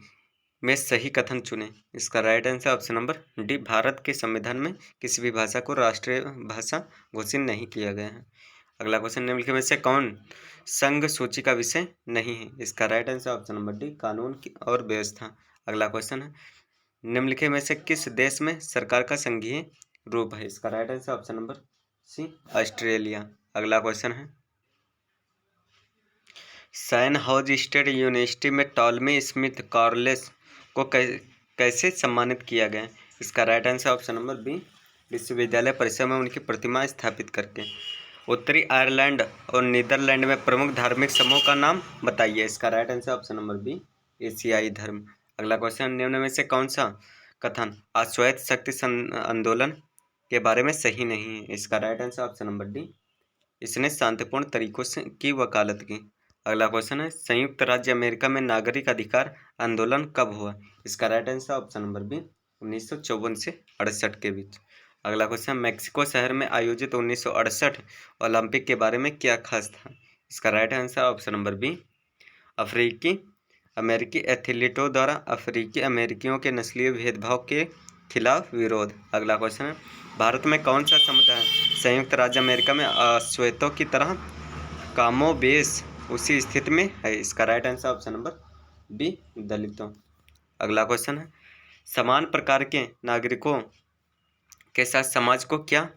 में सही कथन चुने। इसका right answer option number D, Bharat के संविधान में किसी भी भाषा को राष्ट्रीय भाषा घोषित नहीं किया गया है। अगला क्वेश्चन, निम्नलिखित में से कौन संघ सूची का विषय नहीं है? इसका right answer option number D, कानून की और व्यवस्था। अगला क्वेश्चन है, निम्नलिखित में से किस देश में सरकार का संघीय रूप है? इसका right answer option number C, Australia. अगला क्वेश्चन है, सैन होज स्टेट यूनिवर्सिटी में टॉलमी स्मिथ कॉर्लेस को कैसे सम्मानित किया गया? इसका right answer option number B, विश्वविद्यालय परिसर में उनकी प्रतिमा स्थापित करके। उत्तरी आयरलैंड और नीदरलैंड में प्रमुख धार्मिक समूह का नाम बताइए। इसका right answer option number B, एशियाई धर्म। अगला क्वेश्चन, निम्न में से कौन सा कथन अश्वेत शक्ति आंदोलन के बारे में सही नहीं है? इसका right answer option number D, इसने शांतिपूर्ण तरीकों से की वकालत की। अगला क्वेश्चन है, संयुक्त राज्य अमेरिका में नागरिक अधिकार आंदोलन कब हुआ? इसका right answer option number B, 1954 से 68 के बीच। अगला क्वेश्चन, मैक्सिको शहर में आयोजित 1968 ओलंपिक के बारे में क्या खास था? इसका right answer option number B, अफ्रीकी अमेरिकी एथलीटों द्वारा अफ्रीकी अमेरिकियों के नस्लीय भेदभाव के खिलाफ विरोध। अगला क्वेश्चन है, भारत में कौन सा समुदाय संयुक्त राज्य अमेरिका में अश्वेतों की तरह कामोबेश उसी स्थिति में है? इसका right answer option number B, दलितों। अगला क्वेश्चन है, समान प्रकार के नागरिकों के साथ समाज को क्या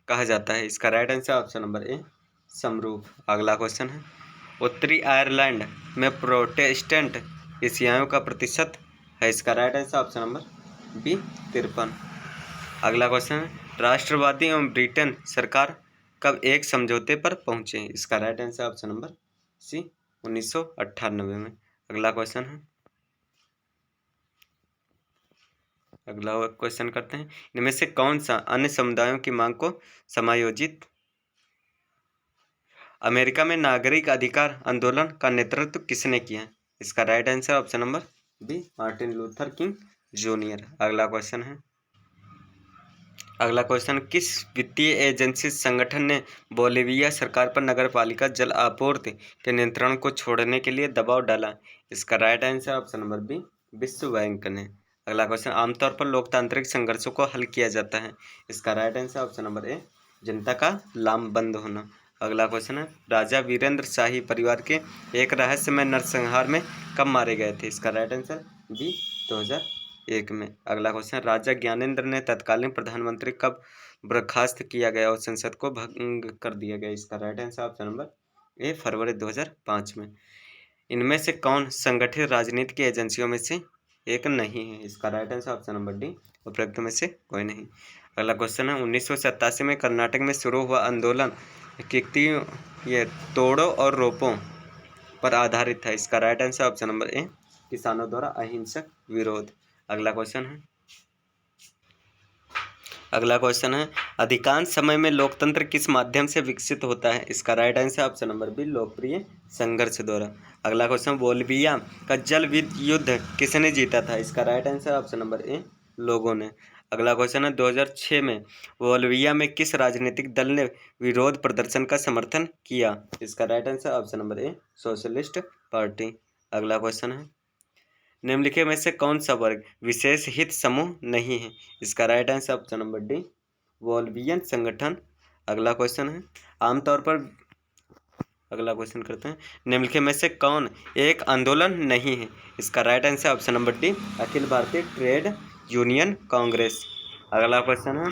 कहा जाता है? इसका राइट आंसर ऑप्शन नंबर ए, समरूप। अगला क्वेश्चन है, उत्तरी आयरलैंड में प्रोटेस्टेंट ईसाइयों का प्रतिशत है? इसका right answer option number B, 53। अगला क्वेश्चन है, राष्ट्रवादी एवं ब्रिटेन सरकार कब एक समझौते पर पहुंचे? इसका right answer option number C, 1998 में। अगला क्वेश्चन है, अगला क्वेश्चन करते हैं, इनमें से कौन सा अन्य समुदायों की मांग को समायोजित? अमेरिका में नागरिक अधिकार आंदोलन का नेतृत्व किसने किया? इसका right answer option number B, Martin Luther King Junior. अगला क्वेश्चन है, अगला क्वेश्चन, किस वित्तीय एजेंसी संगठन ने बोलिविया सरकार पर नगरपालिका जल आपूर्ति के नियंत्रण को छोड़ने के लिए दबाव डाला? इसका right answer option number B, विश्व बैंक ने। अगला क्वेश्चन, आमतौर पर लोकतांत्रिक संघर्षों को हल किया जाता है? इसका राइट आंसर ऑप्शन नंबर ए, जनता का लामबंद होना। अगला क्वेश्चन है, राजा वीरेंद्र शाही परिवार के एक रहस्यमय नरसंहार में कब मारे गए थे? इसका राइट आंसर बी, 2001 में। अगला क्वेश्चन, राजा ज्ञानेंद्र ने तत्कालीन प्रधानमंत्री कब बर्खास्त किया गया और संसद को भंग कर दिया गया? इसका right answer option number A, फरवरी 2005 में। इनमें से कौन संगठित राजनीति की एजेंसियों में से एक नहीं है? इसका right answer option number D, उपरोक्त में से कोई नहीं। अगला क्वेश्चन है, 1987 में कर्नाटक में शुरू हुआ आंदोलन ये तोड़ो और रोपो पर आधारित था? इसका राइट आंसर ऑप्शन नंबर ए, किसानों द्वारा अहिंसक विरोध। अगला क्वेश्चन है, अगला क्वेश्चन है, अधिकांश समय में लोकतंत्र किस माध्यम से विकसित होता है? इसका right answer option number B, लोकप्रिय संघर्ष द्वारा। अगला क्वेश्चन, बोल्विया का जल युद्ध किसने जीता था? इसका राइट आंसर ऑप्शन नंबर ए, लोगों ने। अगला क्वेश्चन है, 2006 में बोल्विया में किस राजनीतिक दल ने विरोध प्रदर्शन का समर्थन किया? इसका राइट आंसर ऑप्शन नंबर ए, सोशलिस्ट पार्टी। अगला क्वेश्चन है, निम्नलिखित में से कौन सा वर्ग विशेष हित समूह नहीं है? इसका right answer option number D, Bolivian संगठन। अगला क्वेश्चन है, आमतौर पर अगला क्वेश्चन करते हैं, निम्नलिखित में से कौन एक आंदोलन नहीं है? इसका right answer option number D, अखिल भारतीय ट्रेड यूनियन कांग्रेस। अगला क्वेश्चन है,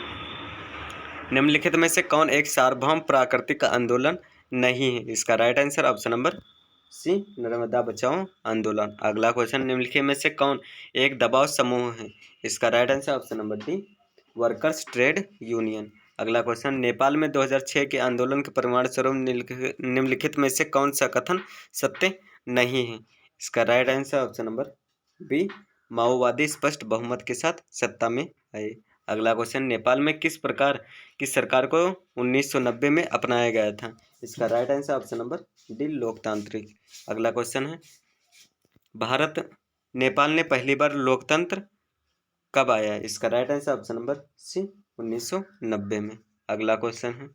निम्नलिखित में से कौन एक सार्वभौम प्राकृतिक आंदोलन नहीं है? इसका right answer option number C, Narmada बचाओ आंदोलन। अगला क्वेश्चन, निम्नलिखित में से कौन एक दबाव समूह है? इसका right answer option number D, workers trade union. अगला क्वेश्चन, नेपाल में 2006 के आंदोलन के परिणाम स्वरूप निम्नलिखित में से कौन सा कथन सत्य नहीं है? इसका right answer option number B, माओवादी स्पष्ट बहुमत के साथ सत्ता में आए। अगला क्वेश्चन, नेपाल में किस प्रकार की सरकार को 1990 में अपनाया गया था? इसका right answer option number D, लोकतांत्रिक। अगला क्वेश्चन है, भारत नेपाल ने पहली बार लोकतंत्र कब आया? इसका right answer option number C, 1990 में। अगला क्वेश्चन है,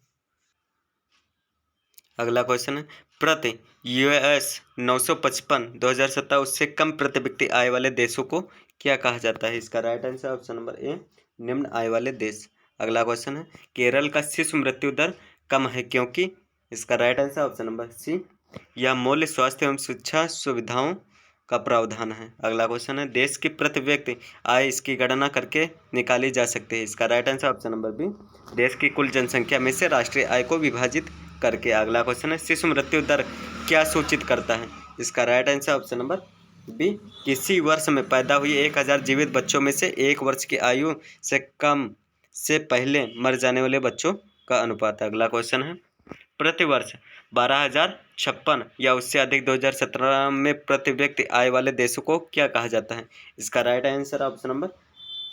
प्रति US 955 2017 उससे कम प्रति व्यक्ति आय वाले देशों को क्या कहा जाता है? इसका राइट आंसर ऑप्शन नंबर ए, निम्न आय वाले देश। अगला क्वेश्चन है, केरल का शिशु मृत्यु दर कम है क्योंकि? इसका right answer option number C, यह मूल्य स्वास्थ्य एवं शिक्षा सुविधाओं का प्रावधान है। अगला क्वेश्चन है, देश की प्रति व्यक्ति आय इसकी गणना करके निकाली जा सकती है। इसका right answer option number B, देश की कुल जनसंख्या में से राष्ट्रीय आय को विभाजित करके। अगला क्वेश्चन है, शिशु मृत्यु दर क्या सूचित करता है? इसका right answer option number B, किसी वर्ष में पैदा हुए 1000 जीवित बच्चों में से 1 वर्ष की आयु से कम से पहले मर जाने वाले बच्चों का अनुपात। अगला क्वेश्चन है, प्रति वर्ष 12,056 या उससे अधिक 2017 में प्रति व्यक्ति आय वाले देशों को क्या कहा जाता है? इसका राइट आंसर ऑप्शन नंबर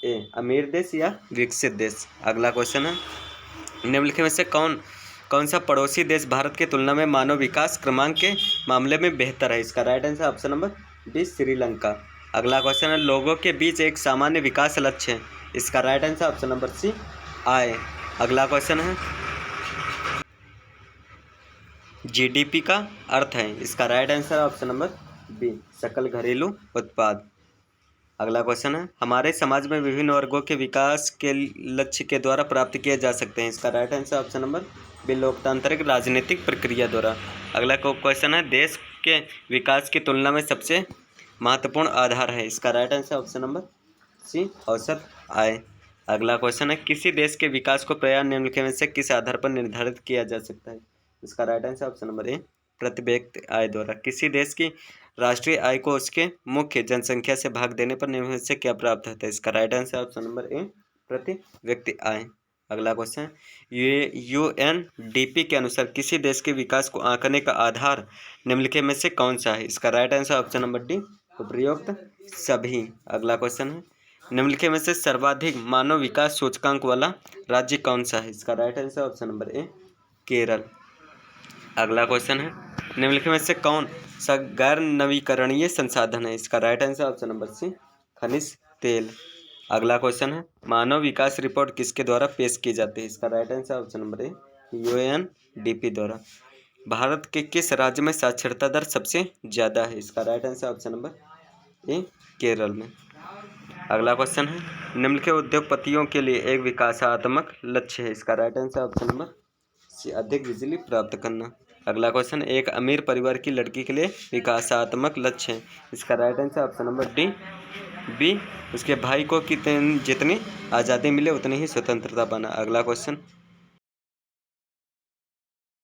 ए, अमीर देश या विकसित देश। अगला क्वेश्चन है, निम्नलिखित में से कौन सा पड़ोसी देश भारत की तुलना में मानव विकास क्रमांक के मामले में बेहतर है? इसका right answer option number D, Sri Lanka. अगला क्वेश्चन है, लोगों के बीच एक सामान्य विकास लक्ष्य है। इसका right answer option number C, आय। अगला क्वेश्चन है, GDP का अर्थ है। इसका right answer option number B, सकल घरेलू उत्पाद। अगला क्वेश्चन है, हमारे समाज में विभिन्न वर्गों के विकास के लक्ष्य के द्वारा प्राप्त किए जा सकते हैं। इसका right answer option number B, लोकतांत्रिक राजनीतिक प्रक्रिया द्वारा। अगला क्वेश्चन है, देश के विकास की तुलना में सबसे महत्वपूर्ण आधार है। इसका right answer option number C, औसत आय। अगला क्वेश्चन है, किसी देश के विकास को प्रायः निम्नलिखित में से किस आधार पर निर्धारित किया जा सकता है? इसका राइट आंसर ऑप्शन नंबर ए, प्रति व्यक्ति आय द्वारा। किसी देश की राष्ट्रीय आय को उसके मुख्य जनसंख्या से भाग देने पर निम्नलिखित से क्या प्राप्त होता है? इसका राइट आंसर ऑप्शन नंबर ए, प्रति व्यक्ति आय। अगला क्वेश्चन है, UNDP के अनुसार किसी देश के विकास को आंकने का आधार निम्नलिखित में से कौन सा है? इसका right answer option number D, उपरोक्त सभी। अगला क्वेश्चन है, निम्नलिखित में से सर्वाधिक मानव विकास सूचकांक वाला राज्य कौन सा है? इसका राइट आंसर ऑप्शन नंबर ए, केरल। अगला क्वेश्चन है, निम्नलिखित में से कौन सा गैर नवीकरणीय संसाधन है? इसका right answer option number C, खनिज तेल। अगला क्वेश्चन है, मानव विकास रिपोर्ट किसके द्वारा पेश की जाती है? इसका राइट आंसर ऑप्शन नंबर ए, UNDP द्वारा। भारत के किस राज्य में साक्षरता दर सबसे ज़्यादा है? इसका राइट आंसर ऑप्शन नंबर ए, केरल में। अगला क्वेश्चन है, निम्नलिखित उद्योगपतियों के लिए एक विकासात्मक लक्ष्य है। इसका right answer option number C, अधिक बिजली प्राप्त करना। अगला क्वेश्चन, एक अमीर परिवार की लड़की के लिए विकासात्मक लक्ष्य है। इसका right answer option number D, B, उसके भाई को जितनी आज़ादी मिले उतनी ही स्वतंत्रता पाना। अगला क्वेश्चन,